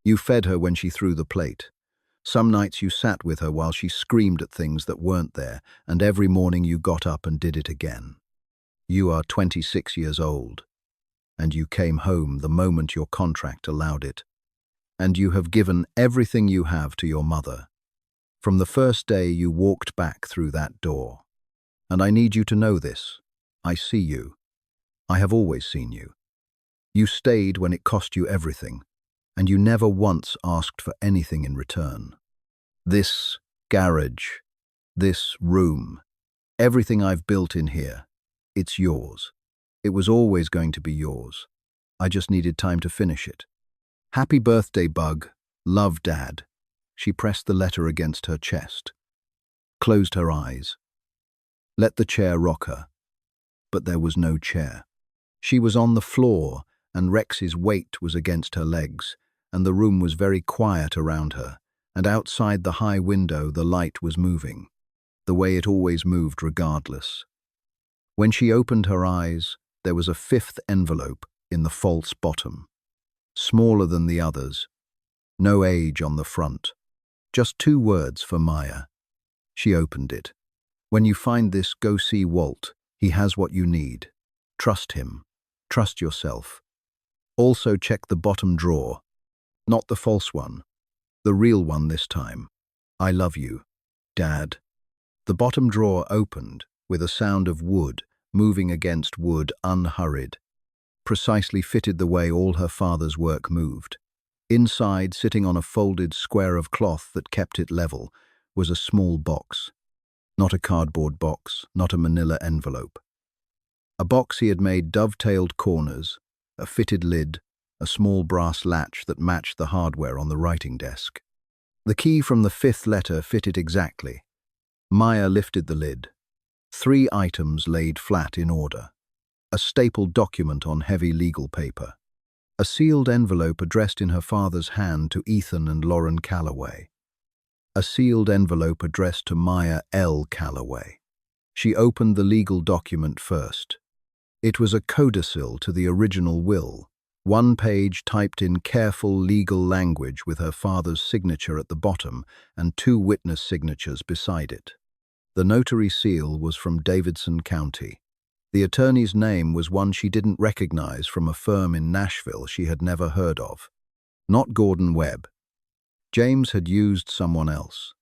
You fed her when she threw the plate. Some nights you sat with her while she screamed at things that weren't there, and every morning you got up and did it again. You are 26 years old, and you came home the moment your contract allowed it. And you have given everything you have to your mother. From the first day you walked back through that door. And I need you to know this. I see you. I have always seen you. You stayed when it cost you everything, and you never once asked for anything in return. This garage, this room, everything I've built in here, it's yours. It was always going to be yours. I just needed time to finish it. Happy birthday, Bug. Love, Dad. She pressed the letter against her chest, closed her eyes, let the chair rock her. But there was no chair. She was on the floor, and Rex's weight was against her legs, and the room was very quiet around her, and outside the high window the light was moving, the way it always moved regardless. When she opened her eyes, there was a 5th envelope in the false bottom, smaller than the others, no age on the front. Just 2 words for Maya. She opened it. When you find this, go see Walt. He has what you need. Trust him. Trust yourself. Also check the bottom drawer. Not the false one. The real one this time. I love you, Dad. The bottom drawer opened with a sound of wood moving against wood unhurried. Precisely fitted the way all her father's work moved. Inside, sitting on a folded square of cloth that kept it level, was a small box. Not a cardboard box, not a manila envelope. A box he had made dovetailed corners, a fitted lid, a small brass latch that matched the hardware on the writing desk. The key from the 5th letter fitted exactly. Maya lifted the lid. 3 items laid flat in order. A stapled document on heavy legal paper. A sealed envelope addressed in her father's hand to Ethan and Lauren Calloway. A sealed envelope addressed to Maya L. Calloway. She opened the legal document first. It was a codicil to the original will, 1 page typed in careful legal language with her father's signature at the bottom and 2 witness signatures beside it. The notary seal was from Davidson County. The attorney's name was one she didn't recognize from a firm in Nashville she had never heard of. Not Gordon Webb. James had used someone else.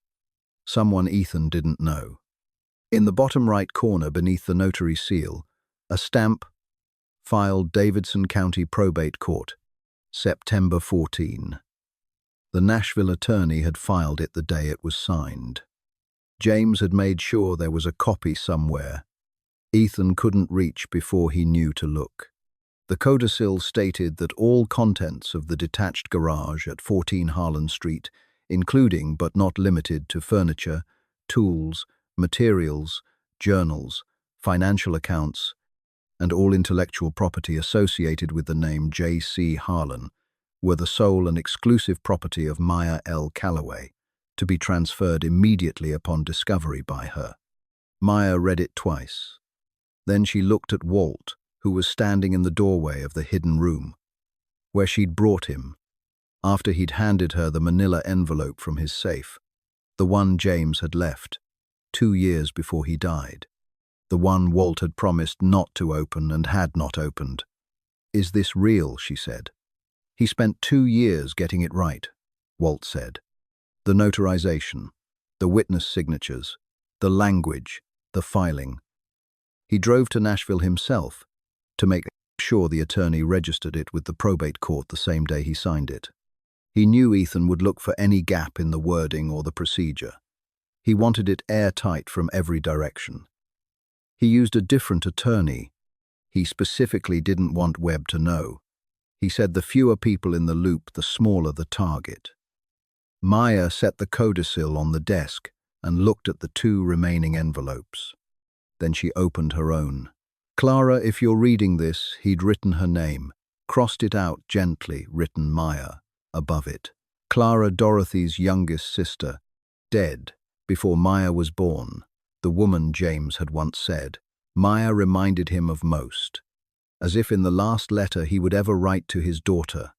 Someone Ethan didn't know. In the bottom right corner beneath the notary seal, a stamp filed Davidson County Probate Court, September 14. The Nashville attorney had filed it the day it was signed. James had made sure there was a copy somewhere. Ethan couldn't reach before he knew to look. The codicil stated that all contents of the detached garage at 14 Harlan Street, including but not limited to furniture, tools, materials, journals, financial accounts, and all intellectual property associated with the name J.C. Harlan were the sole and exclusive property of Maya L. Calloway, to be transferred immediately upon discovery by her. Maya read it twice. Then she looked at Walt, who was standing in the doorway of the hidden room, where she'd brought him, after he'd handed her the manila envelope from his safe, the one James had left, 2 years before he died, the one Walt had promised not to open and had not opened. "Is this real?" she said. "He spent 2 years getting it right," Walt said. "The notarization, the witness signatures, the language, the filing. He drove to Nashville himself to make sure the attorney registered it with the probate court the same day he signed it. He knew Ethan would look for any gap in the wording or the procedure. He wanted it airtight from every direction. He used a different attorney. He specifically didn't want Webb to know. He said the fewer people in the loop, the smaller the target." Maya set the codicil on the desk and looked at the 2 remaining envelopes. Then she opened her own. "Clara, if you're reading this," he'd written her name, crossed it out gently, written Maya above it. Clara, Dorothy's youngest sister, dead before Maya was born, the woman James had once said. Maya reminded him of most, as if in the last letter he would ever write to his daughter.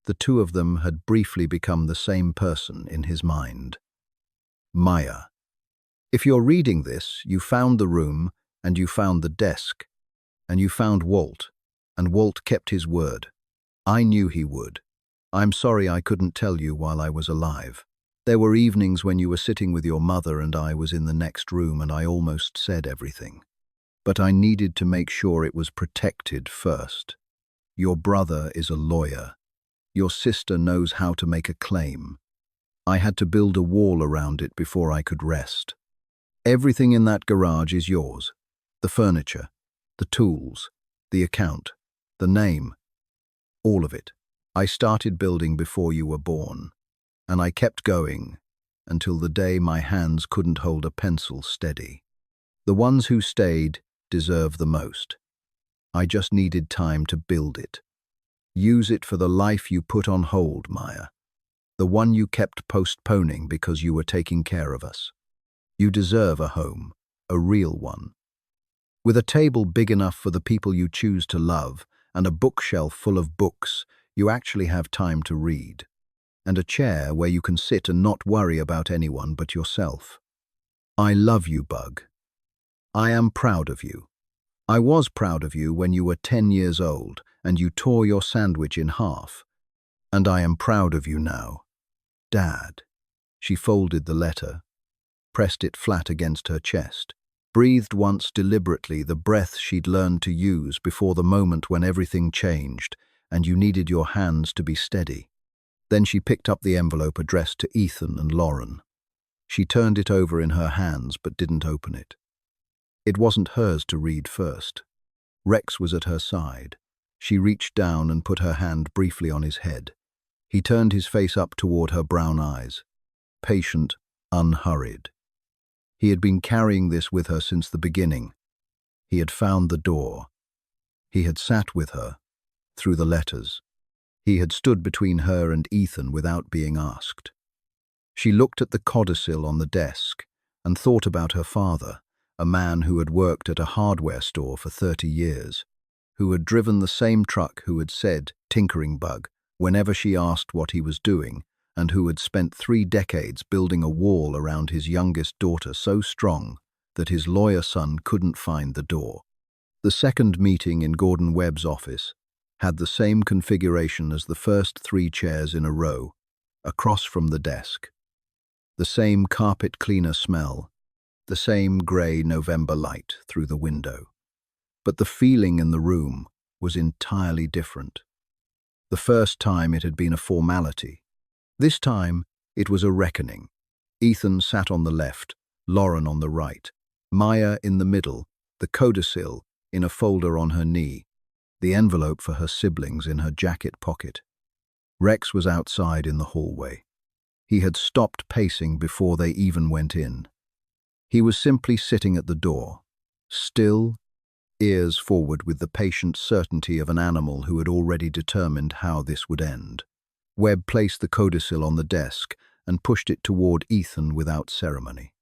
The 2 of them had briefly become the same person in his mind. Maya, if you're reading this, you found the room, and you found the desk, and you found Walt, and Walt kept his word. I knew he would. I'm sorry I couldn't tell you while I was alive. There were evenings when you were sitting with your mother and I was in the next room and I almost said everything. But I needed to make sure it was protected first. Your brother is a lawyer. Your sister knows how to make a claim. I had to build a wall around it before I could rest. Everything in that garage is yours. The furniture, the tools, the account, the name, all of it. I started building before you were born, and I kept going until the day my hands couldn't hold a pencil steady. The ones who stayed deserve the most. I just needed time to build it. Use it for the life you put on hold, Maya. The one you kept postponing because you were taking care of us. You deserve a home, a real one. With a table big enough for the people you choose to love and a bookshelf full of books you actually have time to read, and a chair where you can sit and not worry about anyone but yourself. I love you, Bug. I am proud of you. I was proud of you when you were 10 years old and you tore your sandwich in half. And I am proud of you now. Dad. She folded the letter, pressed it flat against her chest, breathed once deliberately the breath she'd learned to use before the moment when everything changed and you needed your hands to be steady. Then she picked up the envelope addressed to Ethan and Lauren. She turned it over in her hands but didn't open it. It wasn't hers to read first. Rex was at her side. She reached down and put her hand briefly on his head. He turned his face up toward her brown eyes, patient, unhurried. He had been carrying this with her since the beginning. He had found the door. He had sat with her, through the letters. He had stood between her and Ethan without being asked. She looked at the codicil on the desk and thought about her father, a man who had worked at a hardware store for 30 years, who had driven the same truck, who had said, "Tinkering Bug," whenever she asked what he was doing, and who had spent 3 decades building a wall around his youngest daughter so strong that his lawyer son couldn't find the door. The second meeting in Gordon Webb's office had the same configuration as the first 3 chairs in a row, across from the desk. The same carpet cleaner smell, the same grey November light through the window. But the feeling in the room was entirely different. The first time it had been a formality. This time it was a reckoning. Ethan sat on the left, Lauren on the right, Maya in the middle, the codicil in a folder on her knee, the envelope for her siblings in her jacket pocket. Rex was outside in the hallway. He had stopped pacing before they even went in. He was simply sitting at the door, Still, ears forward with the patient certainty of an animal who had already determined how this would end. Webb placed the codicil on the desk and pushed it toward Ethan without ceremony.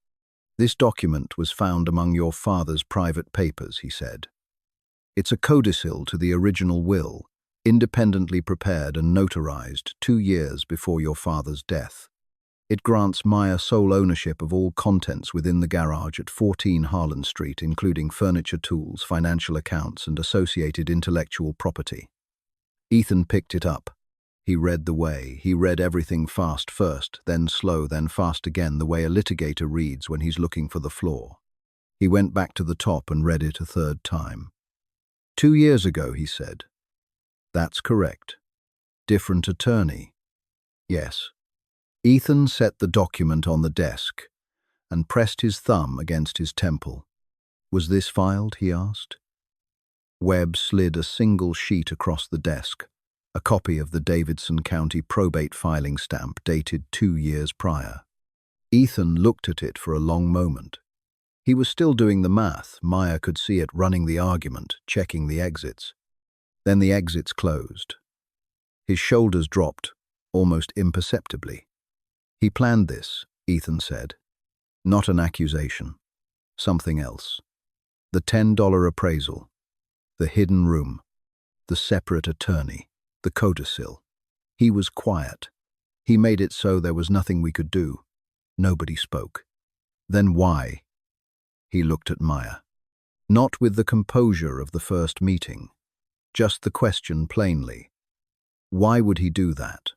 "This document was found among your father's private papers," he said. "It's a codicil to the original will, independently prepared and notarized 2 years before your father's death. It grants Maya sole ownership of all contents within the garage at 14 Harlan Street, including furniture, tools, financial accounts, and associated intellectual property." Ethan picked it up. He read the way. He read everything fast first, then slow, then fast again, the way a litigator reads when he's looking for the flaw. He went back to the top and read it a third time. "2 years ago," he said. "That's correct. Different attorney." "Yes." Ethan set the document on the desk and pressed his thumb against his temple. "Was this filed?" he asked. Webb slid a single sheet across the desk, a copy of the Davidson County probate filing stamp dated 2 years prior. Ethan looked at it for a long moment. He was still doing the math. Maya could see it running the argument, checking the exits. Then the exits closed. His shoulders dropped, almost imperceptibly. "He planned this," Ethan said. "Not an accusation. Something else. The $10 appraisal. The hidden room. The separate attorney. The codicil. He was quiet. He made it so there was nothing we could do. Nobody spoke. Then why?" He looked at Maya. Not with the composure of the first meeting. Just the question plainly. Why would he do that?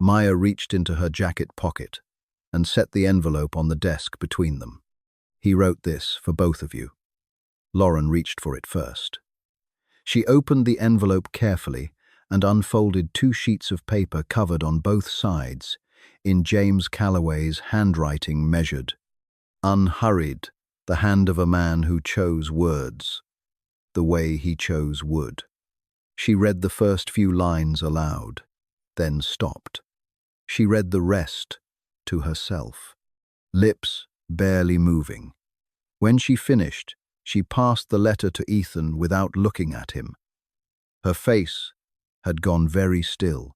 Maya reached into her jacket pocket and set the envelope on the desk between them. "He wrote this for both of you." Lauren reached for it first. She opened the envelope carefully and unfolded 2 sheets of paper covered on both sides in James Calloway's handwriting, measured, unhurried, the hand of a man who chose words, the way he chose wood. She read the first few lines aloud, then stopped. She read the rest to herself, lips barely moving. When she finished, she passed the letter to Ethan without looking at him. Her face had gone very still.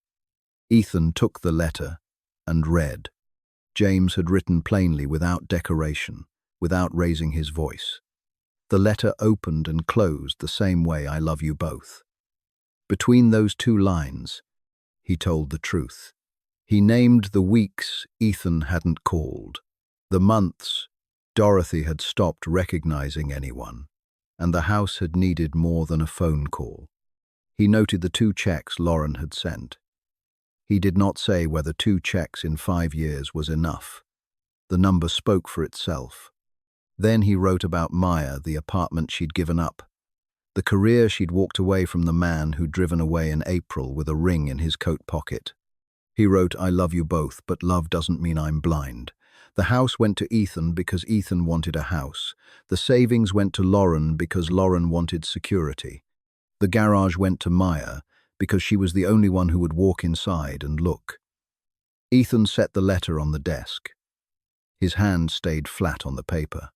Ethan took the letter and read. James had written plainly, without decoration, without raising his voice. The letter opened and closed the same way: "I love you both." Between those 2 lines, he told the truth. He named the weeks Ethan hadn't called, the months Dorothy had stopped recognizing anyone, and the house had needed more than a phone call. He noted the 2 checks Lauren had sent. He did not say whether 2 checks in 5 years was enough. The number spoke for itself. Then he wrote about Maya, the apartment she'd given up, the career she'd walked away from, the man who'd driven away in April with a ring in his coat pocket. He wrote, "I love you both, but love doesn't mean I'm blind." The house went to Ethan because Ethan wanted a house. The savings went to Lauren because Lauren wanted security. The garage went to Maya because she was the only one who would walk inside and look. Ethan set the letter on the desk. His hand stayed flat on the paper.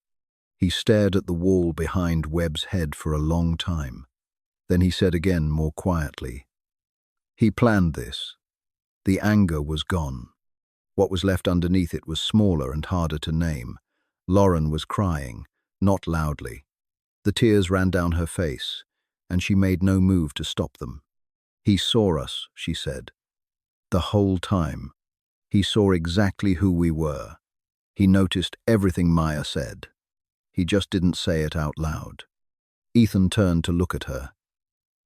He stared at the wall behind Webb's head for a long time. Then he said again, more quietly, "He planned this." The anger was gone. What was left underneath it was smaller and harder to name. Lauren was crying, not loudly. The tears ran down her face, and she made no move to stop them. "He saw us," she said. "The whole time. He saw exactly who we were. He noticed everything Maya said. He just didn't say it out loud." Ethan turned to look at her.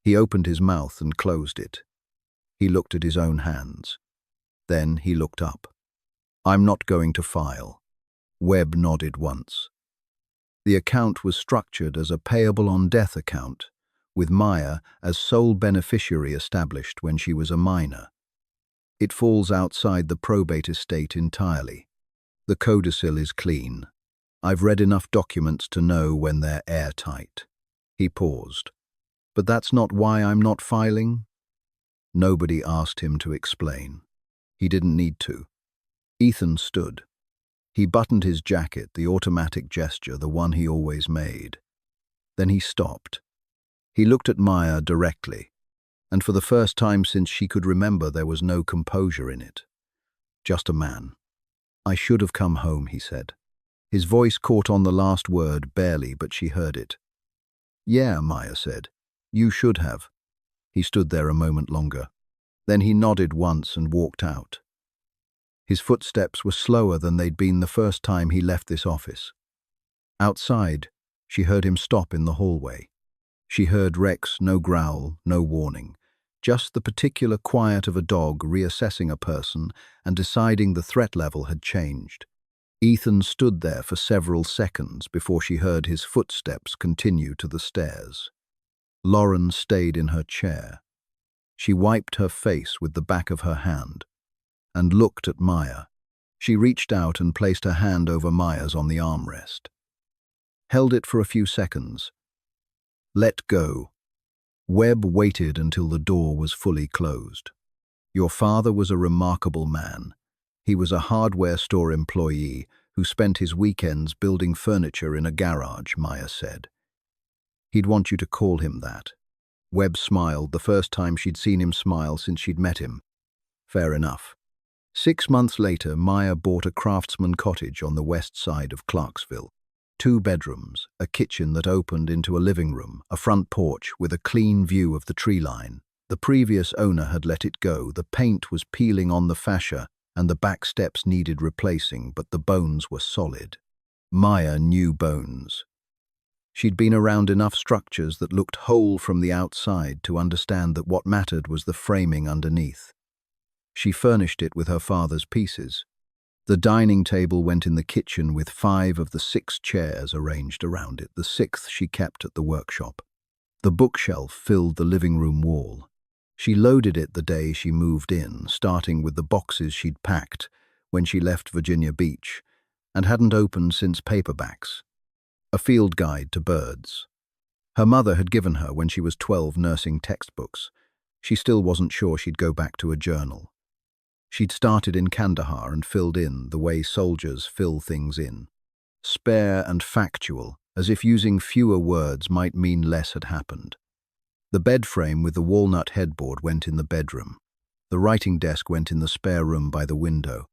He opened his mouth and closed it. He looked at his own hands. Then he looked up. "I'm not going to file." Webb nodded once. The account was structured as a payable-on-death account, with Maya as sole beneficiary established when she was a minor. It falls outside the probate estate entirely. The codicil is clean. I've read enough documents to know when they're airtight. He paused. "But that's not why I'm not filing?" Nobody asked him to explain. He didn't need to. Ethan stood. He buttoned his jacket, the automatic gesture, the one he always made. Then he stopped. He looked at Maya directly, and for the first time since she could remember there was no composure in it. Just a man. "I should have come home," he said. His voice caught on the last word barely, but she heard it. "Yeah," Maya said. "You should have." He stood there a moment longer. Then he nodded once and walked out. His footsteps were slower than they'd been the first time he left this office. Outside, she heard him stop in the hallway. She heard Rex, no growl, no warning, just the particular quiet of a dog reassessing a person and deciding the threat level had changed. Ethan stood there for several seconds before she heard his footsteps continue to the stairs. Lauren stayed in her chair. She wiped her face with the back of her hand and looked at Maya. She reached out and placed her hand over Maya's on the armrest. Held it for a few seconds. Let go. Webb waited until the door was fully closed. "Your father was a remarkable man. He was a hardware store employee who spent his weekends building furniture in a garage," Maya said. "He'd want you to call him that." Webb smiled, the first time she'd seen him smile since she'd met him. Fair enough. 6 months later, Maya bought a craftsman cottage on the west side of Clarksville. 2 bedrooms, a kitchen that opened into a living room, a front porch with a clean view of the tree line. The previous owner had let it go. The paint was peeling on the fascia and the back steps needed replacing, but the bones were solid. Maya knew bones. She'd been around enough structures that looked whole from the outside to understand that what mattered was the framing underneath. She furnished it with her father's pieces. The dining table went in the kitchen with 5 of the 6 chairs arranged around it. The 6th she kept at the workshop. The bookshelf filled the living room wall. She loaded it the day she moved in, starting with the boxes she'd packed when she left Virginia Beach, and hadn't opened since paperbacks. A field guide to birds. Her mother had given her when she was 12 nursing textbooks. She still wasn't sure she'd go back to a journal. She'd started in Kandahar and filled in the way soldiers fill things in. Spare and factual, as if using fewer words might mean less had happened. The bed frame with the walnut headboard went in the bedroom. The writing desk went in the spare room by the window.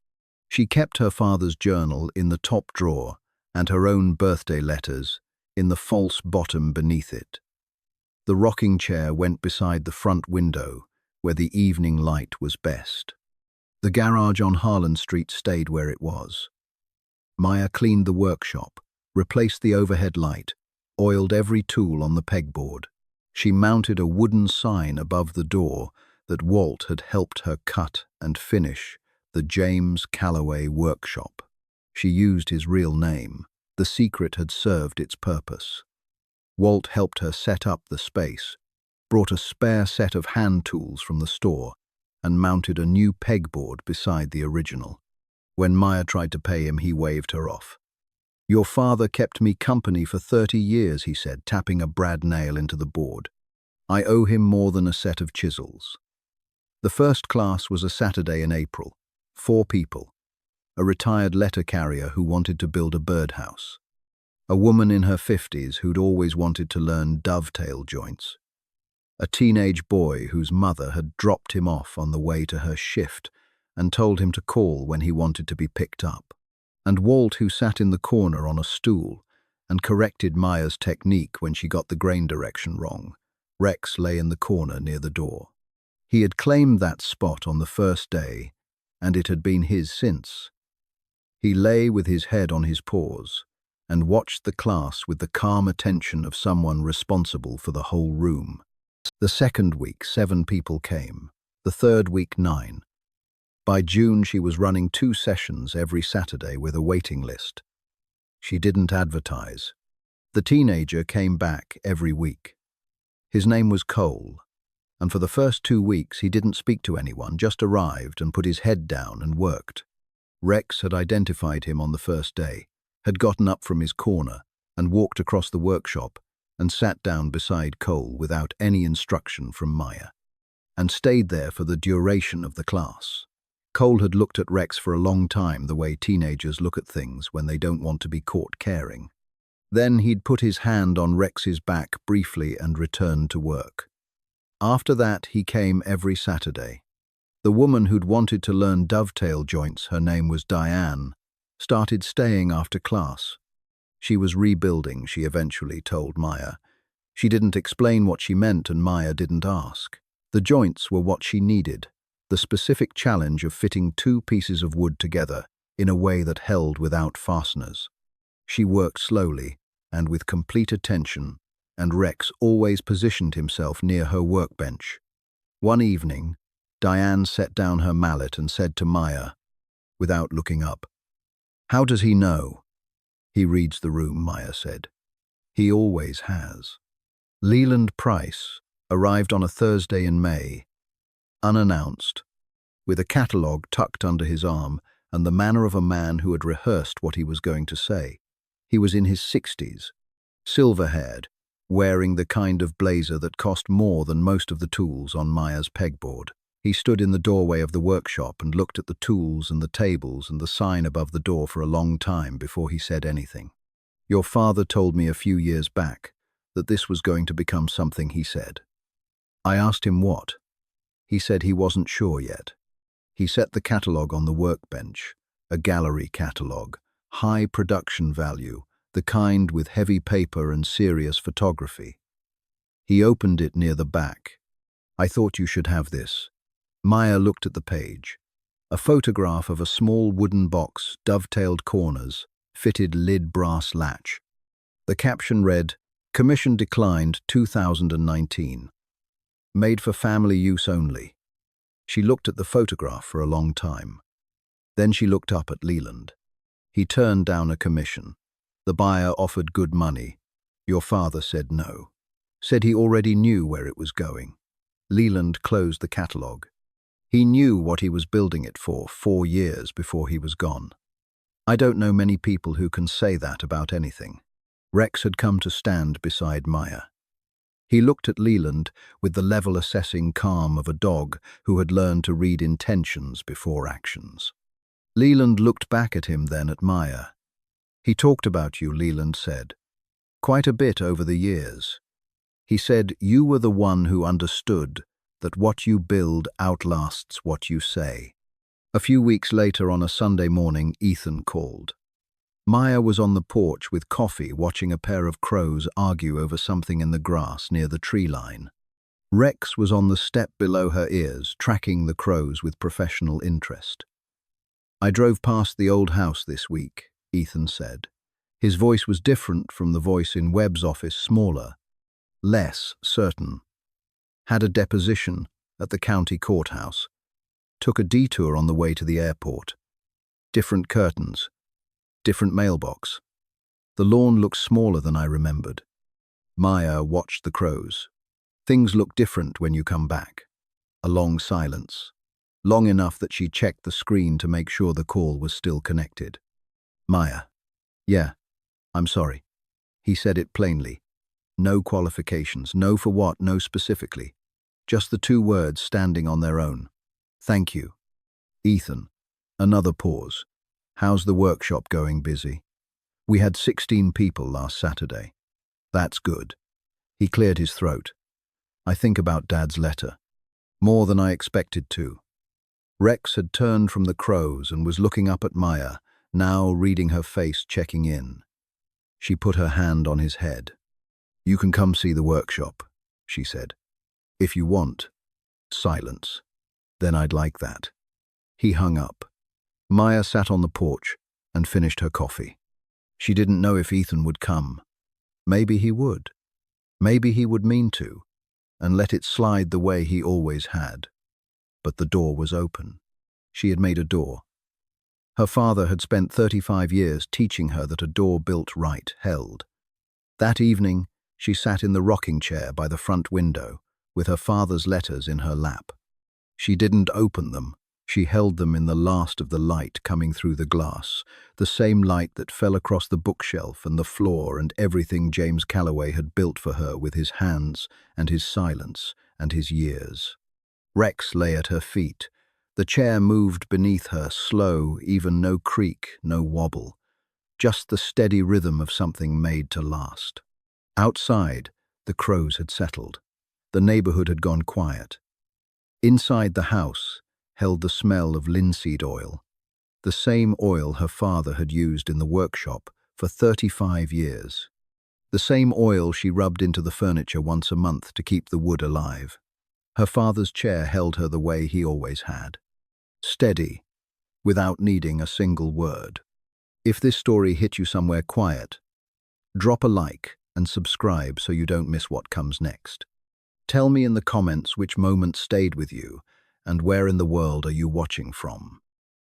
She kept her father's journal in the top drawer and her own birthday letters in the false bottom beneath it. The rocking chair went beside the front window, where the evening light was best. The garage on Harlan Street stayed where it was. Maya cleaned the workshop, replaced the overhead light, oiled every tool on the pegboard. She mounted a wooden sign above the door that Walt had helped her cut and finish, the James Calloway Workshop. She used his real name. The secret had served its purpose. Walt helped her set up the space, brought a spare set of hand tools from the store, and mounted a new pegboard beside the original. When Maya tried to pay him, he waved her off. "Your father kept me company for 30 years, he said, tapping a brad nail into the board. "I owe him more than a set of chisels." The first class was a Saturday in April. 4 people. A retired letter carrier who wanted to build a birdhouse. A woman in her 50s who'd always wanted to learn dovetail joints. A teenage boy whose mother had dropped him off on the way to her shift and told him to call when he wanted to be picked up. And Walt, who sat in the corner on a stool and corrected Maya's technique when she got the grain direction wrong. Rex lay in the corner near the door. He had claimed that spot on the first day, and it had been his since. He lay with his head on his paws and watched the class with the calm attention of someone responsible for the whole room. The second week, 7 people came. The third week, 9. By June, she was running 2 sessions every Saturday with a waiting list. She didn't advertise. The teenager came back every week. His name was Cole, and for the first 2 weeks he didn't speak to anyone, just arrived and put his head down and worked. Rex had identified him on the first day, had gotten up from his corner and walked across the workshop and sat down beside Cole without any instruction from Maya, and stayed there for the duration of the class. Cole had looked at Rex for a long time the way teenagers look at things when they don't want to be caught caring. Then he'd put his hand on Rex's back briefly and return to work. After that, he came every Saturday. The woman who'd wanted to learn dovetail joints, her name was Diane, started staying after class. She was rebuilding, she eventually told Maya. She didn't explain what she meant and Maya didn't ask. The joints were what she needed, the specific challenge of fitting two pieces of wood together in a way that held without fasteners. She worked slowly and with complete attention, and Rex always positioned himself near her workbench. One evening, Diane set down her mallet and said to Maya, without looking up, "How does he know?" "He reads the room," Maya said. "He always has." Leland Price arrived on a Thursday in May, unannounced, with a catalogue tucked under his arm and the manner of a man who had rehearsed what he was going to say. He was in his 60s, silver-haired, wearing the kind of blazer that cost more than most of the tools on Maya's pegboard. He stood in the doorway of the workshop and looked at the tools and the tables and the sign above the door for a long time before he said anything. "Your father told me a few years back that this was going to become something," he said. I asked him what. He said he wasn't sure yet. He set the catalogue on the workbench, a gallery catalogue, high production value, the kind with heavy paper and serious photography. He opened it near the back. "I thought you should have this." Maya looked at the page. A photograph of a small wooden box, dovetailed corners, fitted lid brass latch. The caption read, "Commission declined 2019. Made for family use only." She looked at the photograph for a long time. Then she looked up at Leland. He turned down a commission. The buyer offered good money. Your father said no. Said he already knew where it was going. Leland closed the catalogue. He knew what he was building it for 4 years before he was gone. I don't know many people who can say that about anything. Rex had come to stand beside Maya. He looked at Leland with the level-assessing calm of a dog who had learned to read intentions before actions. Leland looked back at him, then at Maya. "He talked about you," Leland said. "Quite a bit over the years. He said you were the one who understood that what you build outlasts what you say." A few weeks later, on a Sunday morning, Ethan called. Maya was on the porch with coffee, watching a pair of crows argue over something in the grass near the tree line. Rex was on the step below her ears, tracking the crows with professional interest. "I drove past the old house this week," Ethan said. His voice was different from the voice in Webb's office, smaller, less certain. "Had a deposition at the county courthouse. Took a detour on the way to the airport. Different curtains. Different mailbox. The lawn looked smaller than I remembered." Maya watched the crows. "Things look different when you come back." A long silence. Long enough that she checked the screen to make sure the call was still connected. "Maya." "Yeah, I'm sorry." He said it plainly. No qualifications, no for what, no specifically. Just the two words standing on their own. "Thank you." "Ethan." Another pause. "How's the workshop going? Busy?" "We had 16 people last Saturday." "That's good." He cleared his throat. "I think about Dad's letter. More than I expected to." Rex had turned from the crows and was looking up at Maya, now reading her face, checking in. She put her hand on his head. "You can come see the workshop," she said. "If you want." Silence. "Then I'd like that." He hung up. Maya sat on the porch and finished her coffee. She didn't know if Ethan would come. Maybe he would. Maybe he would mean to, and let it slide the way he always had. But the door was open. She had made a door. Her father had spent 35 years teaching her that a door built right held. That evening, she sat in the rocking chair by the front window, with her father's letters in her lap. She didn't open them. She held them in the last of the light coming through the glass, the same light that fell across the bookshelf and the floor and everything James Calloway had built for her with his hands and his silence and his years. Rex lay at her feet. The chair moved beneath her, slow, even no creak, no wobble. just the steady rhythm of something made to last. Outside, the crows had settled. The neighborhood had gone quiet. Inside the house held the smell of linseed oil, the same oil her father had used in the workshop for 35 years. The same oil she rubbed into the furniture once a month to keep the wood alive. Her father's chair held her the way he always had. Steady, without needing a single word. If this story hit you somewhere quiet, drop a like and subscribe so you don't miss what comes next. Tell me in the comments which moment stayed with you and where in the world are you watching from.